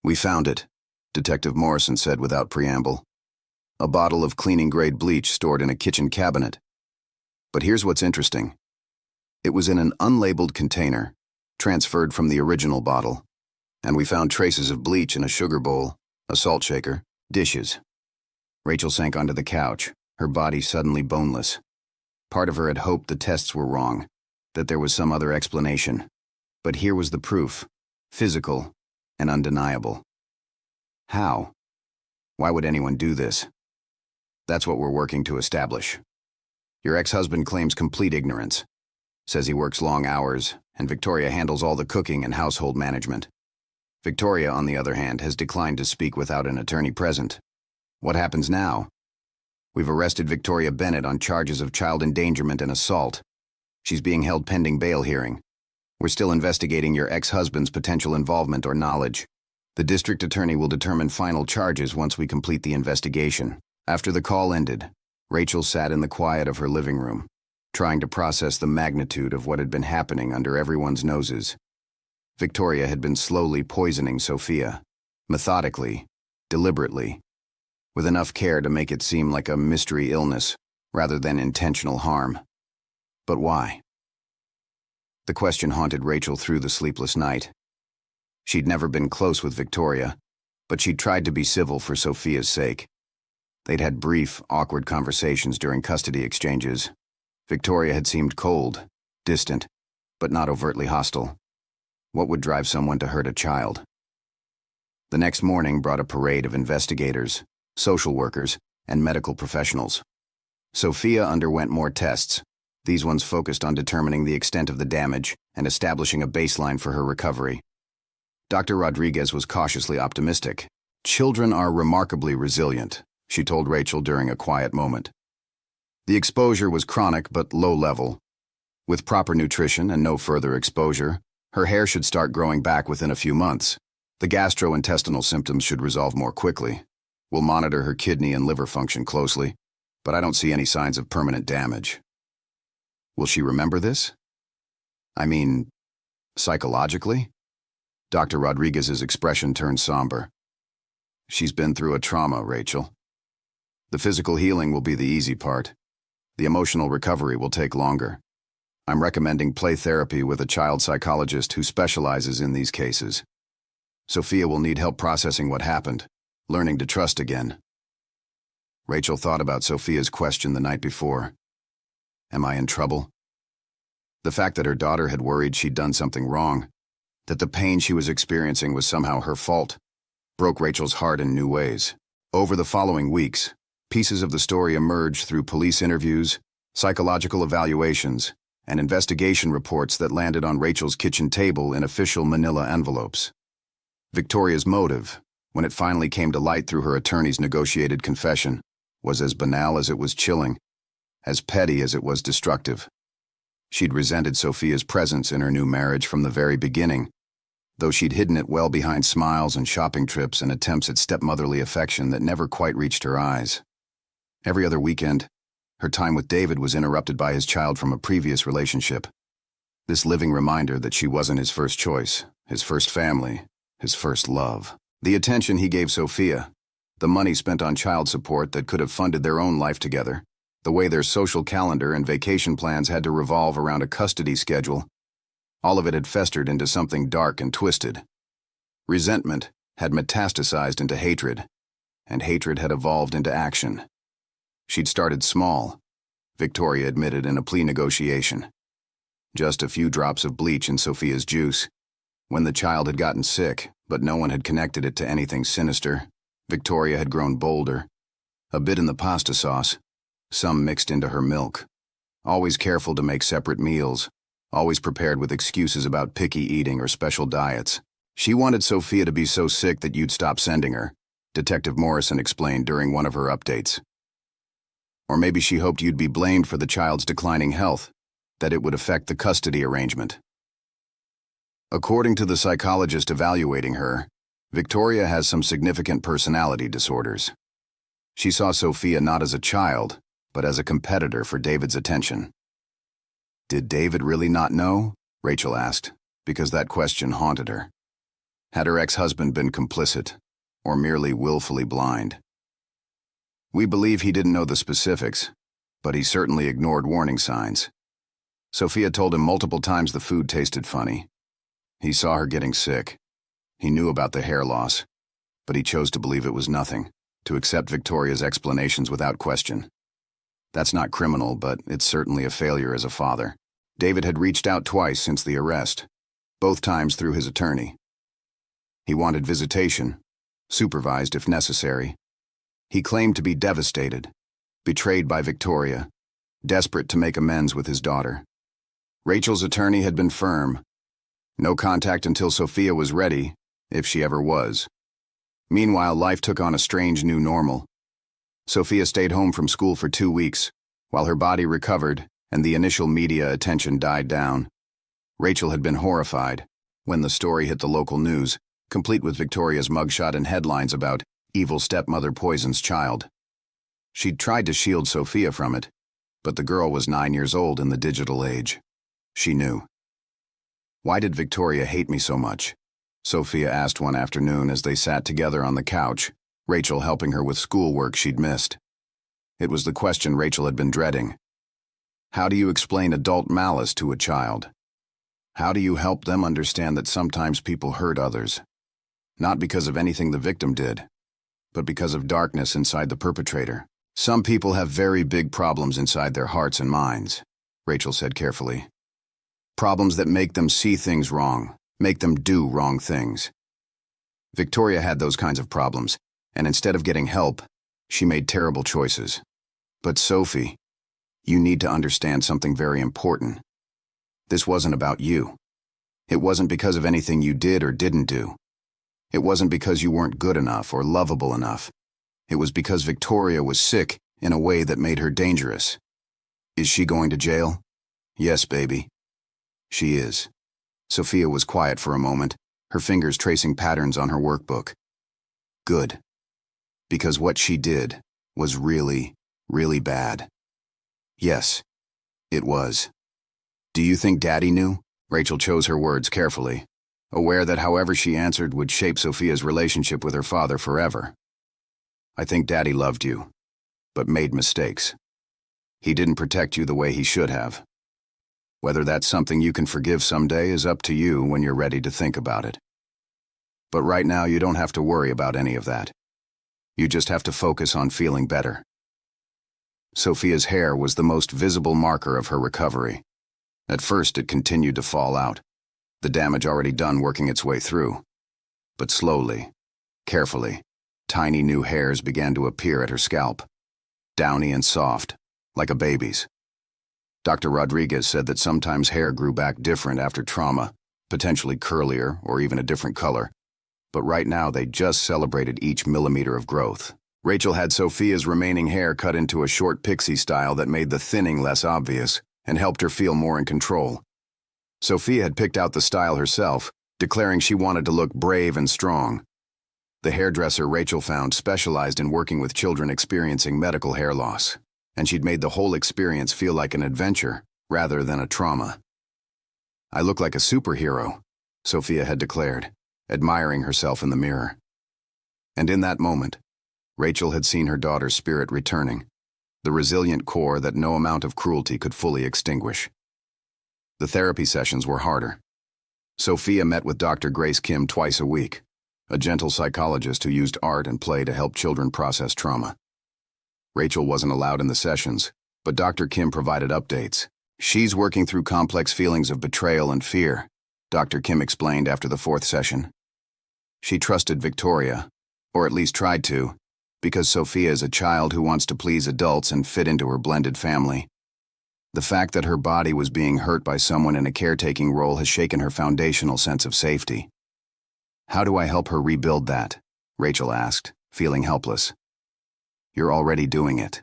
"We found it," Detective Morrison said without preamble. "A bottle of cleaning-grade bleach stored in a kitchen cabinet. But here's what's interesting. It was in an unlabeled container, transferred from the original bottle, and we found traces of bleach in a sugar bowl, a salt shaker, dishes." Rachel sank onto the couch, her body suddenly boneless. Part of her had hoped the tests were wrong, that there was some other explanation. But here was the proof, physical and undeniable. How? Why would anyone do this? That's what we're working to establish. Your ex-husband claims complete ignorance, says he works long hours, and Victoria handles all the cooking and household management. Victoria, on the other hand, has declined to speak without an attorney present. What happens now? We've arrested Victoria Bennett on charges of child endangerment and assault. She's being held pending bail hearing. We're still investigating your ex-husband's potential involvement or knowledge. The district attorney will determine final charges once we complete the investigation. After the call ended, Rachel sat in the quiet of her living room, trying to process the magnitude of what had been happening under everyone's noses. Victoria had been slowly poisoning Sophia, methodically, deliberately, with enough care to make it seem like a mystery illness rather than intentional harm. But why? The question haunted Rachel through the sleepless night. She'd never been close with Victoria, but she'd tried to be civil for Sophia's sake. They'd had brief, awkward conversations during custody exchanges. Victoria had seemed cold, distant, but not overtly hostile. What would drive someone to hurt a child? The next morning brought a parade of investigators, social workers, and medical professionals. Sophia underwent more tests. These ones focused on determining the extent of the damage and establishing a baseline for her recovery. Dr. Rodriguez was cautiously optimistic. "Children are remarkably resilient," she told Rachel during a quiet moment. The exposure was chronic but low level. With proper nutrition and no further exposure, her hair should start growing back within a few months. The gastrointestinal symptoms should resolve more quickly. We'll monitor her kidney and liver function closely, but I don't see any signs of permanent damage. Will she remember this? I mean, psychologically? Dr. Rodriguez's expression turned somber. "She's been through a trauma, Rachel. The physical healing will be the easy part. The emotional recovery will take longer. I'm recommending play therapy with a child psychologist who specializes in these cases. Sophia will need help processing what happened, learning to trust again." Rachel thought about Sophia's question the night before. Am I in trouble? The fact that her daughter had worried she'd done something wrong, that the pain she was experiencing was somehow her fault, broke Rachel's heart in new ways. Over the following weeks, pieces of the story emerged through police interviews, psychological evaluations, and investigation reports that landed on Rachel's kitchen table in official manila envelopes. Victoria's motive, when it finally came to light through her attorney's negotiated confession, was as banal as it was chilling, as petty as it was destructive. She'd resented Sophia's presence in her new marriage from the very beginning, though she'd hidden it well behind smiles and shopping trips and attempts at stepmotherly affection that never quite reached her eyes. Every other weekend, her time with David was interrupted by his child from a previous relationship. This living reminder that she wasn't his first choice, his first family, his first love. The attention he gave Sophia, the money spent on child support that could have funded their own life together, the way their social calendar and vacation plans had to revolve around a custody schedule, all of it had festered into something dark and twisted. Resentment had metastasized into hatred, and hatred had evolved into action. She'd started small, Victoria admitted in a plea negotiation. Just a few drops of bleach in Sophia's juice. When the child had gotten sick, but no one had connected it to anything sinister. Victoria had grown bolder, a bit in the pasta sauce, some mixed into her milk. Always careful to make separate meals, always prepared with excuses about picky eating or special diets. She wanted Sophia to be so sick that you'd stop sending her, Detective Morrison explained during one of her updates. Or maybe she hoped you'd be blamed for the child's declining health, that it would affect the custody arrangement. According to the psychologist evaluating her, Victoria has some significant personality disorders. She saw Sophia not as a child, but as a competitor for David's attention. Did David really not know? Rachel asked, because that question haunted her. Had her ex-husband been complicit, or merely willfully blind? We believe he didn't know the specifics, but he certainly ignored warning signs. Sophia told him multiple times the food tasted funny. He saw her getting sick. He knew about the hair loss, but he chose to believe it was nothing, to accept Victoria's explanations without question. That's not criminal, but it's certainly a failure as a father. David had reached out twice since the arrest, both times through his attorney. He wanted visitation, supervised if necessary. He claimed to be devastated, betrayed by Victoria, desperate to make amends with his daughter. Rachel's attorney had been firm. No contact until Sophia was ready, if she ever was. Meanwhile, life took on a strange new normal. Sophia stayed home from school for 2 weeks, while her body recovered and the initial media attention died down. Rachel had been horrified when the story hit the local news, complete with Victoria's mugshot and headlines about evil stepmother poisons child. She'd tried to shield Sophia from it, but the girl was 9 years old in the digital age. She knew. Why did Victoria hate me so much? Sophia asked one afternoon as they sat together on the couch, Rachel helping her with schoolwork she'd missed. It was the question Rachel had been dreading. How do you explain adult malice to a child? How do you help them understand that sometimes people hurt others? Not because of anything the victim did, but because of darkness inside the perpetrator. Some people have very big problems inside their hearts and minds, Rachel said carefully. Problems that make them see things wrong, make them do wrong things. Victoria had those kinds of problems, and instead of getting help, she made terrible choices. But Sophie, you need to understand something very important. This wasn't about you. It wasn't because of anything you did or didn't do. It wasn't because you weren't good enough or lovable enough. It was because Victoria was sick in a way that made her dangerous. Is she going to jail? Yes, baby. She is. Sophia was quiet for a moment, her fingers tracing patterns on her workbook. Good. Because what she did was really, really bad. Yes, it was. Do you think Daddy knew? Rachel chose her words carefully, aware that however she answered would shape Sophia's relationship with her father forever. I think Daddy loved you, but made mistakes. He didn't protect you the way he should have. Whether that's something you can forgive someday is up to you when you're ready to think about it. But right now you don't have to worry about any of that. You just have to focus on feeling better. Sophia's hair was the most visible marker of her recovery. At first it continued to fall out, the damage already done working its way through. But slowly, carefully, tiny new hairs began to appear at her scalp, downy and soft, like a baby's. Dr. Rodriguez said that sometimes hair grew back different after trauma, potentially curlier or even a different color. But right now they just celebrated each millimeter of growth. Rachel had Sophia's remaining hair cut into a short pixie style that made the thinning less obvious and helped her feel more in control. Sophia had picked out the style herself, declaring she wanted to look brave and strong. The hairdresser Rachel found specialized in working with children experiencing medical hair loss, and she'd made the whole experience feel like an adventure rather than a trauma. I look like a superhero, Sophia had declared, admiring herself in the mirror. And in that moment, Rachel had seen her daughter's spirit returning, the resilient core that no amount of cruelty could fully extinguish. The therapy sessions were harder. Sophia met with Dr. Grace Kim twice a week, a gentle psychologist who used art and play to help children process trauma. Rachel wasn't allowed in the sessions, but Dr. Kim provided updates. She's working through complex feelings of betrayal and fear, Dr. Kim explained after the 4th session. She trusted Victoria, or at least tried to, because Sophia is a child who wants to please adults and fit into her blended family. The fact that her body was being hurt by someone in a caretaking role has shaken her foundational sense of safety. How do I help her rebuild that? Rachel asked, feeling helpless. You're already doing it.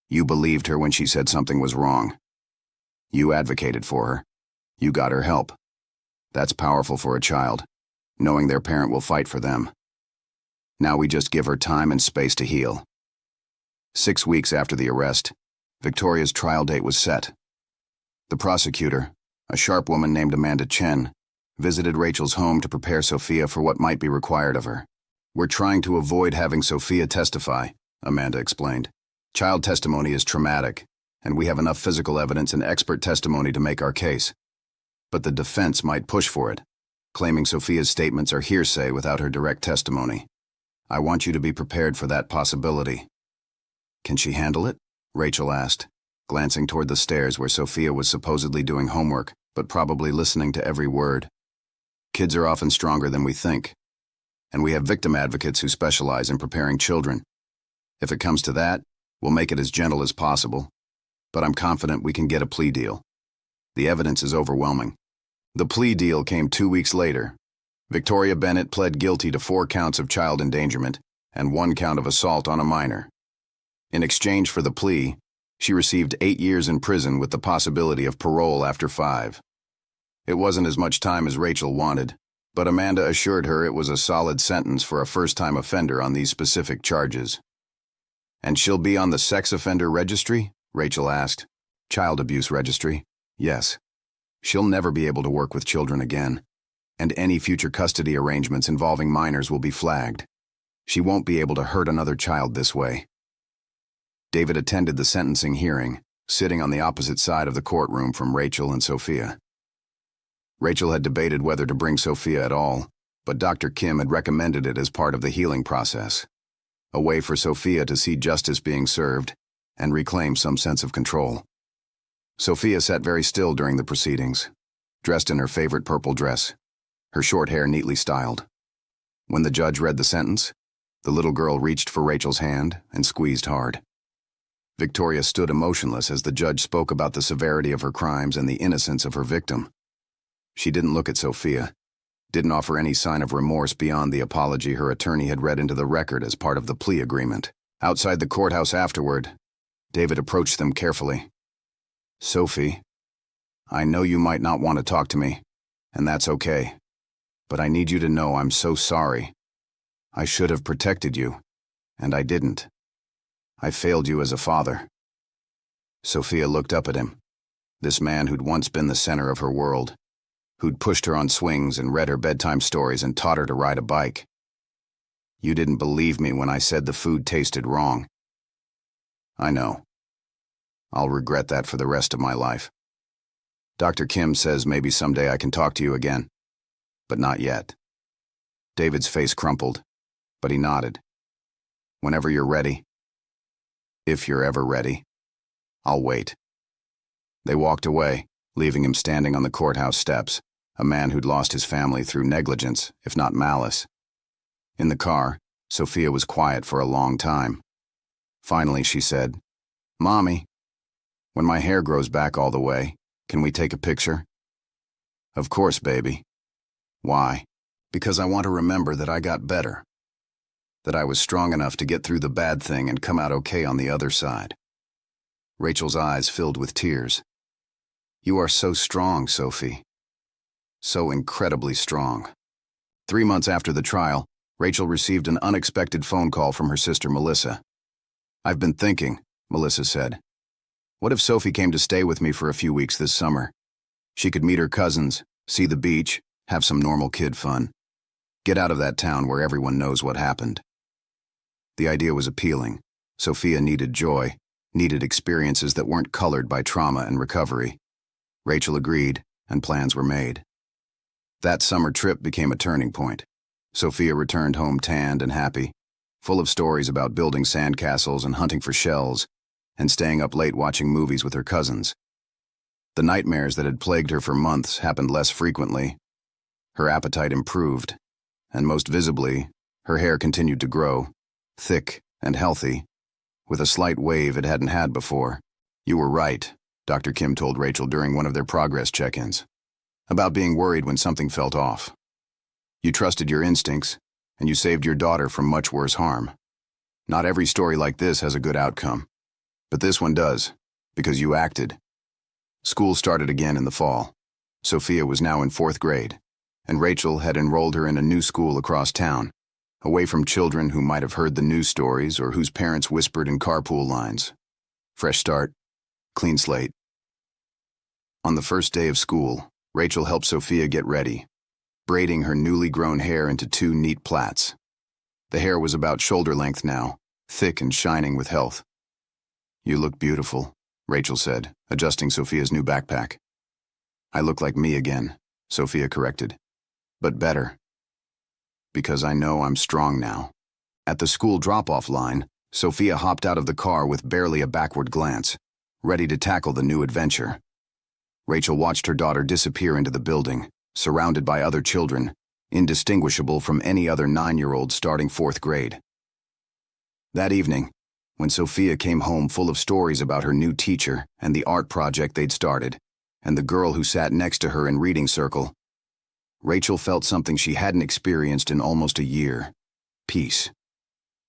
You believed her when she said something was wrong. You advocated for her. You got her help. That's powerful for a child, knowing their parent will fight for them. Now we just give her time and space to heal. 6 weeks after the arrest, Victoria's trial date was set. The prosecutor, a sharp woman named Amanda Chen, visited Rachel's home to prepare Sophia for what might be required of her. We're trying to avoid having Sophia testify, Amanda explained. Child testimony is traumatic, and we have enough physical evidence and expert testimony to make our case. But the defense might push for it, claiming Sophia's statements are hearsay without her direct testimony. I want you to be prepared for that possibility. Can she handle it? Rachel asked, glancing toward the stairs where Sophia was supposedly doing homework, but probably listening to every word. Kids are often stronger than we think, and we have victim advocates who specialize in preparing children. If it comes to that, we'll make it as gentle as possible, but I'm confident we can get a plea deal. The evidence is overwhelming. The plea deal came 2 weeks later. Victoria Bennett pled guilty to 4 counts of child endangerment and 1 count of assault on a minor. In exchange for the plea, she received 8 years in prison with the possibility of parole after 5. It wasn't as much time as Rachel wanted, but Amanda assured her it was a solid sentence for a first-time offender on these specific charges. And she'll be on the sex offender registry? Rachel asked. Child abuse registry? Yes. She'll never be able to work with children again, and any future custody arrangements involving minors will be flagged. She won't be able to hurt another child this way. David attended the sentencing hearing, sitting on the opposite side of the courtroom from Rachel and Sophia. Rachel had debated whether to bring Sophia at all, but Dr. Kim had recommended it as part of the healing process, a way for Sophia to see justice being served and reclaim some sense of control. Sophia sat very still during the proceedings, dressed in her favorite purple dress, her short hair neatly styled. When the judge read the sentence, the little girl reached for Rachel's hand and squeezed hard. Victoria stood emotionless as the judge spoke about the severity of her crimes and the innocence of her victim. She didn't look at Sophia, didn't offer any sign of remorse beyond the apology her attorney had read into the record as part of the plea agreement. Outside the courthouse afterward, David approached them carefully. Sophie, I know you might not want to talk to me, and that's okay, but I need you to know I'm so sorry. I should have protected you, and I didn't. I failed you as a father. Sophia looked up at him, this man who'd once been the center of her world, who'd pushed her on swings and read her bedtime stories and taught her to ride a bike. You didn't believe me when I said the food tasted wrong. I know. I'll regret that for the rest of my life. Dr. Kim says maybe someday I can talk to you again, but not yet. David's face crumpled, but he nodded. Whenever you're ready. If you're ever ready. I'll wait. They walked away, leaving him standing on the courthouse steps, a man who'd lost his family through negligence, if not malice. In the car, Sophia was quiet for a long time. Finally, she said, Mommy, when my hair grows back all the way, can we take a picture? Of course, baby. Why? Because I want to remember that I got better. That I was strong enough to get through the bad thing and come out okay on the other side. Rachel's eyes filled with tears. You are so strong, Sophie. So incredibly strong. 3 months after the trial, Rachel received an unexpected phone call from her sister Melissa. I've been thinking, Melissa said. What if Sophie came to stay with me for a few weeks this summer? She could meet her cousins, see the beach, have some normal kid fun. Get out of that town where everyone knows what happened. The idea was appealing. Sophia needed joy, needed experiences that weren't colored by trauma and recovery. Rachel agreed, and plans were made. That summer trip became a turning point. Sophia returned home tanned and happy, full of stories about building sandcastles and hunting for shells, and staying up late watching movies with her cousins. The nightmares that had plagued her for months happened less frequently. Her appetite improved, and most visibly, her hair continued to grow, thick and healthy, with a slight wave it hadn't had before. "You were right," Dr. Kim told Rachel during one of their progress check-ins, about being worried when something felt off. "You trusted your instincts, and you saved your daughter from much worse harm. Not every story like this has a good outcome, but this one does, because you acted." School started again in the fall. Sophia was now in 4th grade, and Rachel had enrolled her in a new school across town, away from children who might have heard the news stories or whose parents whispered in carpool lines. Fresh start, clean slate. On the first day of school, Rachel helped Sophia get ready, braiding her newly grown hair into 2 neat plaits. The hair was about shoulder length now, thick and shining with health. "You look beautiful," Rachel said, adjusting Sophia's new backpack. "I look like me again," Sophia corrected. "But better. Because I know I'm strong now." At the school drop-off line, Sophia hopped out of the car with barely a backward glance, ready to tackle the new adventure. Rachel watched her daughter disappear into the building, surrounded by other children, indistinguishable from any other 9-year-old starting 4th grade. That evening, when Sophia came home full of stories about her new teacher and the art project they'd started, and the girl who sat next to her in reading circle, Rachel felt something she hadn't experienced in almost a year: peace.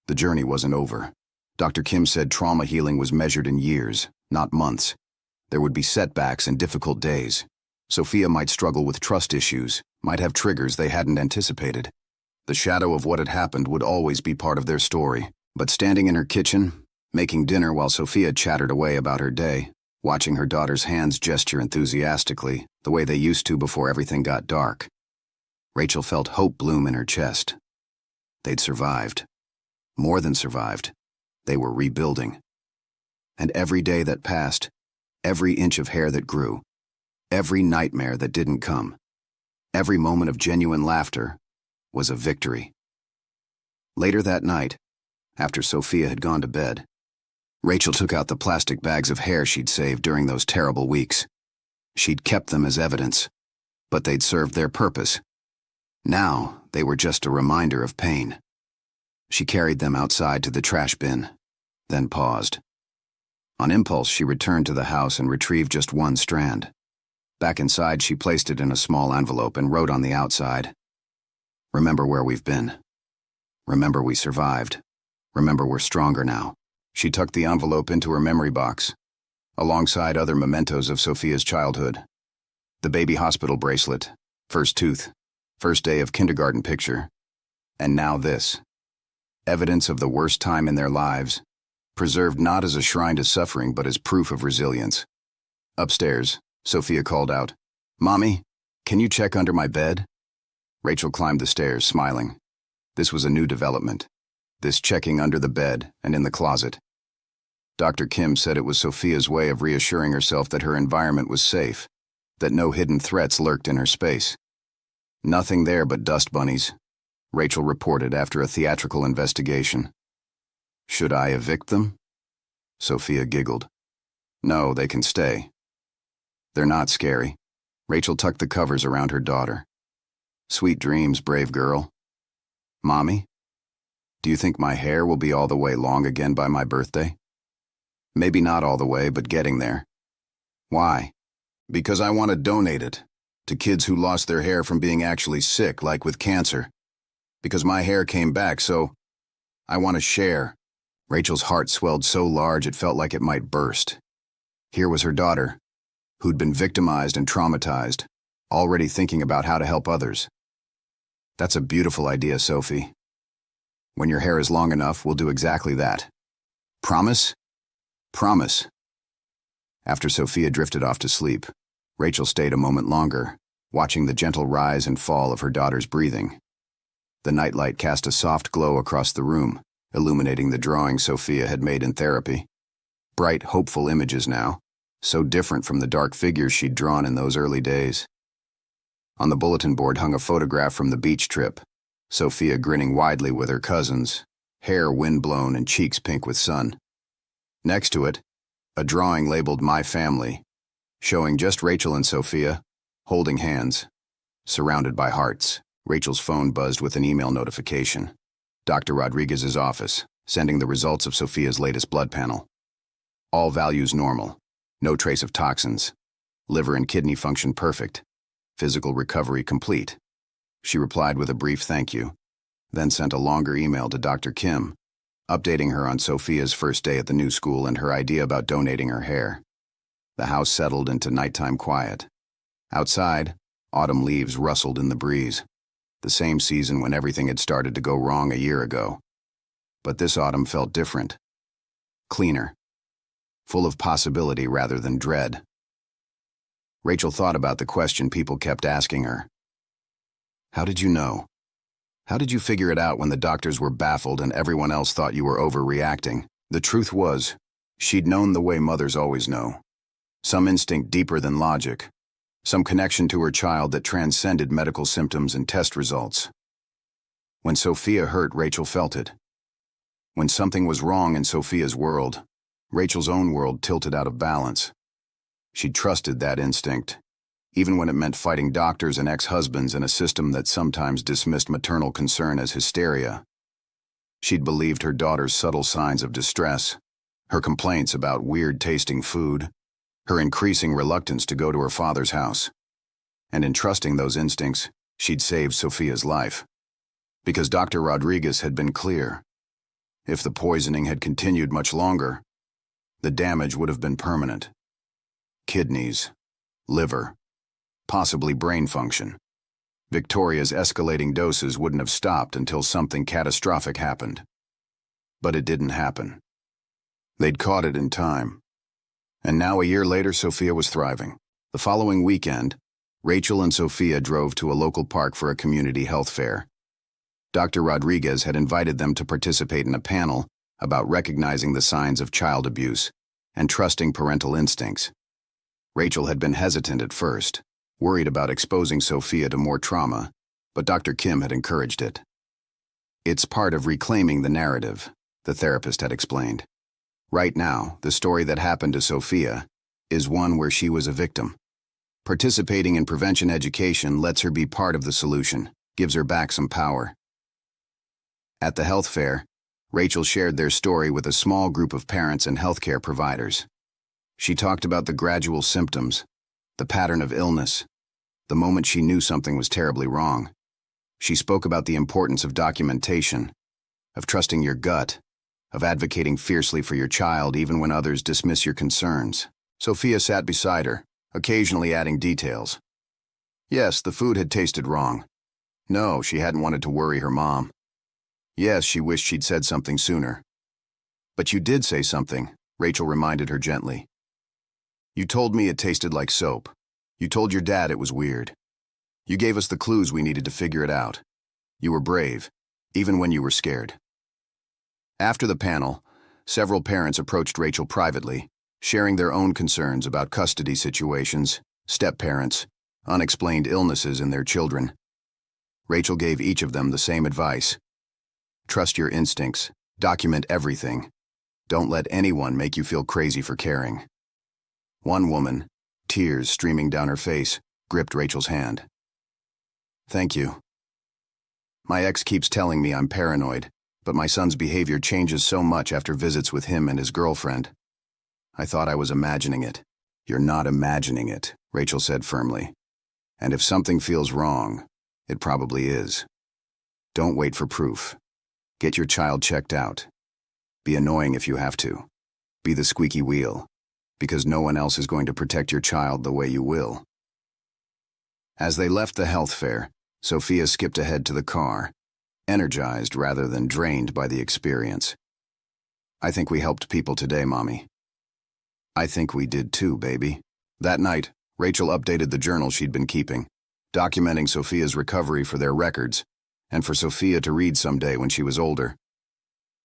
The journey wasn't over. Dr. Kim said trauma healing was measured in years, not months. There would be setbacks and difficult days. Sophia might struggle with trust issues, might have triggers they hadn't anticipated. The shadow of what had happened would always be part of their story. But standing in her kitchen, making dinner while Sophia chattered away about her day, watching her daughter's hands gesture enthusiastically, the way they used to before everything got dark, Rachel felt hope bloom in her chest. They'd survived. More than survived. They were rebuilding. And every day that passed, every inch of hair that grew, every nightmare that didn't come, every moment of genuine laughter was a victory. Later that night, after Sophia had gone to bed, Rachel took out the plastic bags of hair she'd saved during those terrible weeks. She'd kept them as evidence, but they'd served their purpose. Now, they were just a reminder of pain. She carried them outside to the trash bin, then paused. On impulse, she returned to the house and retrieved just one strand. Back inside, she placed it in a small envelope and wrote on the outside, "Remember where we've been. Remember we survived. Remember we're stronger now." She tucked the envelope into her memory box, alongside other mementos of Sophia's childhood. The baby hospital bracelet, first tooth, first day of kindergarten picture, and now this. Evidence of the worst time in their lives, preserved not as a shrine to suffering but as proof of resilience. Upstairs, Sophia called out, "Mommy, can you check under my bed?" Rachel climbed the stairs, smiling. This was a new development. This checking under the bed and in the closet. Dr. Kim said it was Sophia's way of reassuring herself that her environment was safe, that no hidden threats lurked in her space. "Nothing there but dust bunnies," Rachel reported after a theatrical investigation. "Should I evict them?" Sophia giggled. "No, they can stay. They're not scary." Rachel tucked the covers around her daughter. "Sweet dreams, brave girl. Mommy, do you think my hair will be all the way long again by my birthday?" "Maybe not all the way, but getting there." "Why?" "Because I want to donate it to kids who lost their hair from being actually sick, like with cancer. Because my hair came back, so I want to share." Rachel's heart swelled so large it felt like it might burst. Here was her daughter, who'd been victimized and traumatized, already thinking about how to help others. "That's a beautiful idea, Sophie. When your hair is long enough, we'll do exactly that. Promise?" "Promise." After Sophia drifted off to sleep, Rachel stayed a moment longer, watching the gentle rise and fall of her daughter's breathing. The nightlight cast a soft glow across the room, illuminating the drawing Sophia had made in therapy. Bright, hopeful images now, so different from the dark figures she'd drawn in those early days. On the bulletin board hung a photograph from the beach trip, Sophia grinning widely with her cousins, hair wind-blown and cheeks pink with sun. Next to it, a drawing labeled "My Family," showing just Rachel and Sophia, holding hands, surrounded by hearts. Rachel's phone buzzed with an email notification. Dr. Rodriguez's office, sending the results of Sophia's latest blood panel. All values normal. No trace of toxins. Liver and kidney function perfect. Physical recovery complete. She replied with a brief thank you, then sent a longer email to Dr. Kim, updating her on Sophia's first day at the new school and her idea about donating her hair. The house settled into nighttime quiet. Outside, autumn leaves rustled in the breeze, the same season when everything had started to go wrong a year ago. But this autumn felt different. Cleaner. Full of possibility rather than dread. Rachel thought about the question people kept asking her. How did you know? How did you figure it out when the doctors were baffled and everyone else thought you were overreacting? The truth was, she'd known the way mothers always know. Some instinct deeper than logic. Some connection to her child that transcended medical symptoms and test results. When Sophia hurt, Rachel felt it. When something was wrong in Sophia's world, Rachel's own world tilted out of balance. She trusted that instinct, even when it meant fighting doctors and ex-husbands in a system that sometimes dismissed maternal concern as hysteria. She'd believed her daughter's subtle signs of distress, her complaints about weird-tasting food, her increasing reluctance to go to her father's house. And in trusting those instincts, she'd saved Sophia's life. Because Dr. Rodriguez had been clear. If the poisoning had continued much longer, the damage would have been permanent. Kidneys, liver, possibly brain function. Victoria's escalating doses wouldn't have stopped until something catastrophic happened. But it didn't happen. They'd caught it in time. And now, a year later, Sophia was thriving. The following weekend, Rachel and Sophia drove to a local park for a community health fair. Dr. Rodriguez had invited them to participate in a panel about recognizing the signs of child abuse and trusting parental instincts. Rachel had been hesitant at first, worried about exposing Sophia to more trauma, but Dr. Kim had encouraged it. It's part of reclaiming the narrative, the therapist had explained. Right now, the story that happened to Sophia is one where she was a victim. Participating in prevention education lets her be part of the solution, gives her back some power. At the health fair, Rachel shared their story with a small group of parents and healthcare providers. She talked about the gradual symptoms, the pattern of illness, the moment she knew something was terribly wrong. She spoke about the importance of documentation, of trusting your gut, of advocating fiercely for your child even when others dismiss your concerns. Sophia sat beside her, occasionally adding details. Yes, the food had tasted wrong. No, she hadn't wanted to worry her mom. Yes, she wished she'd said something sooner. But you did say something, Rachel reminded her gently. You told me it tasted like soap. You told your dad it was weird. You gave us the clues we needed to figure it out. You were brave, even when you were scared. After the panel, several parents approached Rachel privately, sharing their own concerns about custody situations, step-parents, unexplained illnesses in their children. Rachel gave each of them the same advice. Trust your instincts. Document everything. Don't let anyone make you feel crazy for caring. One woman, tears streaming down her face, gripped Rachel's hand. Thank you. My ex keeps telling me I'm paranoid, but my son's behavior changes so much after visits with him and his girlfriend. I thought I was imagining it. You're not imagining it, Rachel said firmly. And if something feels wrong, it probably is. Don't wait for proof. Get your child checked out. Be annoying if you have to. Be the squeaky wheel, because no one else is going to protect your child the way you will. As they left the health fair, Sophia skipped ahead to the car, energized rather than drained by the experience. I think we helped people today, Mommy. I think we did too, baby. That night, Rachel updated the journal she'd been keeping, documenting Sophia's recovery for their records, and for Sophia to read someday when she was older.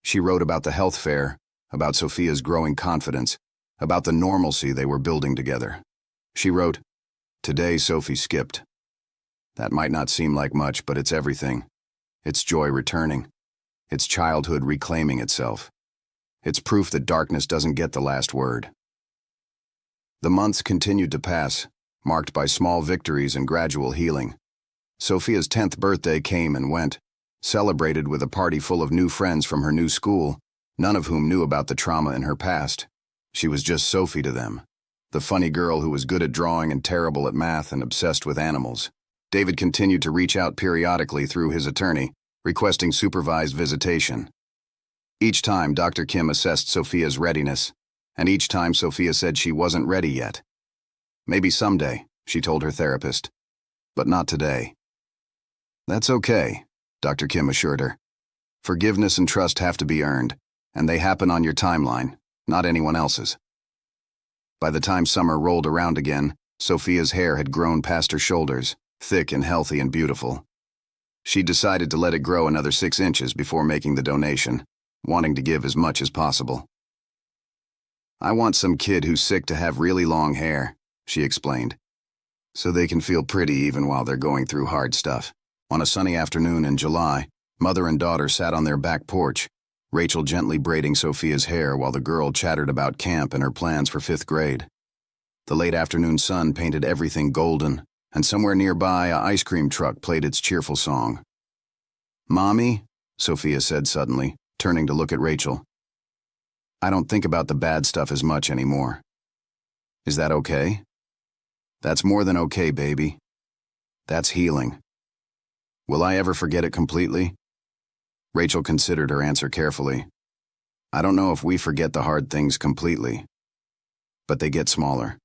She wrote about the health fair, about Sophia's growing confidence, about the normalcy they were building together. She wrote, "Today Sophie skipped." That might not seem like much, but it's everything. It's joy returning. It's childhood reclaiming itself. It's proof that darkness doesn't get the last word. The months continued to pass, marked by small victories and gradual healing. Sophia's 10th birthday came and went, celebrated with a party full of new friends from her new school, none of whom knew about the trauma in her past. She was just Sophie to them, the funny girl who was good at drawing and terrible at math and obsessed with animals. David continued to reach out periodically through his attorney, requesting supervised visitation. Each time, Dr. Kim assessed Sophia's readiness, and each time Sophia said she wasn't ready yet. Maybe someday, she told her therapist, but not today. That's okay, Dr. Kim assured her. Forgiveness and trust have to be earned, and they happen on your timeline, not anyone else's. By the time summer rolled around again, Sophia's hair had grown past her shoulders, thick and healthy and beautiful. She decided to let it grow another 6 inches before making the donation, wanting to give as much as possible. I want some kid who's sick to have really long hair, she explained, so they can feel pretty even while they're going through hard stuff. On a sunny afternoon in July, mother and daughter sat on their back porch, Rachel gently braiding Sophia's hair while the girl chattered about camp and her plans for 5th grade. The late afternoon sun painted everything golden, and somewhere nearby a ice cream truck played its cheerful song. "Mommy," Sophia said suddenly, turning to look at Rachel. "I don't think about the bad stuff as much anymore. Is that okay?" "That's more than okay, baby. That's healing. Will I ever forget it completely?" Rachel considered her answer carefully. "I don't know if we forget the hard things completely, but they get smaller.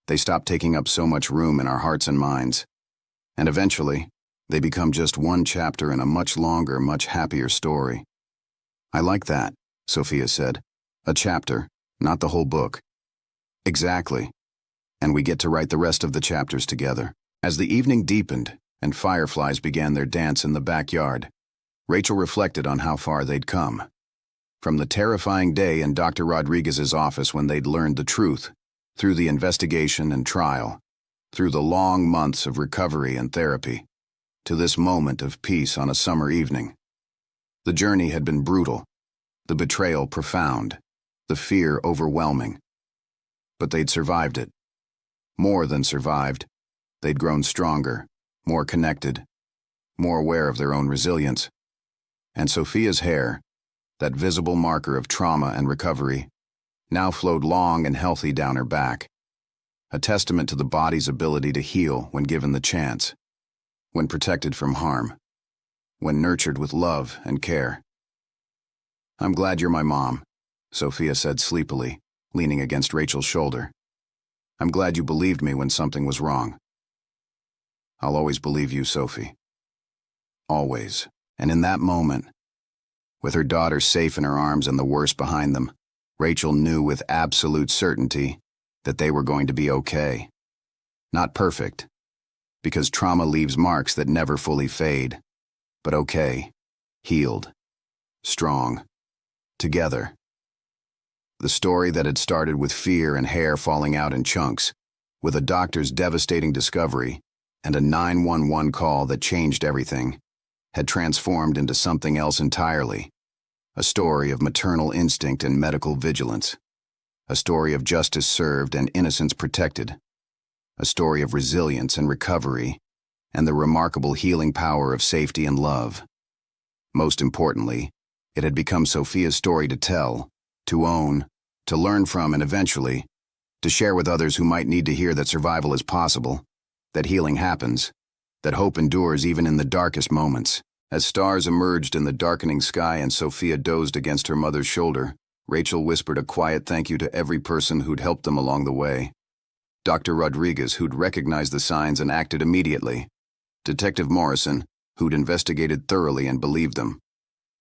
They stop taking up so much room in our hearts and minds, and eventually, they become just one chapter in a much longer, much happier story." "I like that," Sophia said. "A chapter, not the whole book." "Exactly. And we get to write the rest of the chapters together." As the evening deepened and fireflies began their dance in the backyard, Rachel reflected on how far they'd come. From the terrifying day in Dr. Rodriguez's office when they'd learned the truth, through the investigation and trial, through the long months of recovery and therapy, to this moment of peace on a summer evening. The journey had been brutal, the betrayal profound, the fear overwhelming. But they'd survived it. More than survived, they'd grown stronger, more connected, more aware of their own resilience. And Sophia's hair, that visible marker of trauma and recovery, now flowed long and healthy down her back, a testament to the body's ability to heal when given the chance, when protected from harm, when nurtured with love and care. "I'm glad you're my mom," Sophia said sleepily, leaning against Rachel's shoulder. "I'm glad you believed me when something was wrong." "I'll always believe you, Sophie. Always." And in that moment, with her daughter safe in her arms and the worst behind them, Rachel knew with absolute certainty that they were going to be okay. Not perfect, because trauma leaves marks that never fully fade, but okay, healed, strong, together. The story that had started with fear and hair falling out in chunks, with a doctor's devastating discovery and a 911 call that changed everything, had transformed into something else entirely. A story of maternal instinct and medical vigilance. A story of justice served and innocence protected. A story of resilience and recovery, and the remarkable healing power of safety and love. Most importantly, it had become Sophia's story to tell, to own, to learn from, and eventually, to share with others who might need to hear that survival is possible, that healing happens, that hope endures even in the darkest moments. As stars emerged in the darkening sky and Sophia dozed against her mother's shoulder, Rachel whispered a quiet thank you to every person who'd helped them along the way. Dr. Rodriguez, who'd recognized the signs and acted immediately. Detective Morrison, who'd investigated thoroughly and believed them.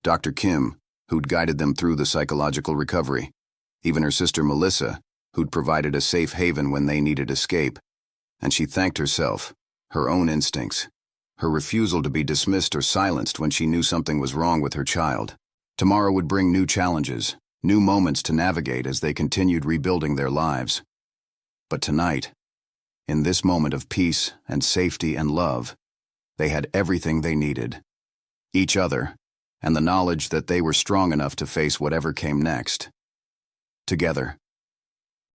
Dr. Kim, who'd guided them through the psychological recovery. Even her sister Melissa, who'd provided a safe haven when they needed escape. And she thanked herself, her own instincts, her refusal to be dismissed or silenced when she knew something was wrong with her child. Tomorrow would bring new challenges, new moments to navigate as they continued rebuilding their lives. But tonight, in this moment of peace and safety and love, they had everything they needed. Each other, and the knowledge that they were strong enough to face whatever came next. Together,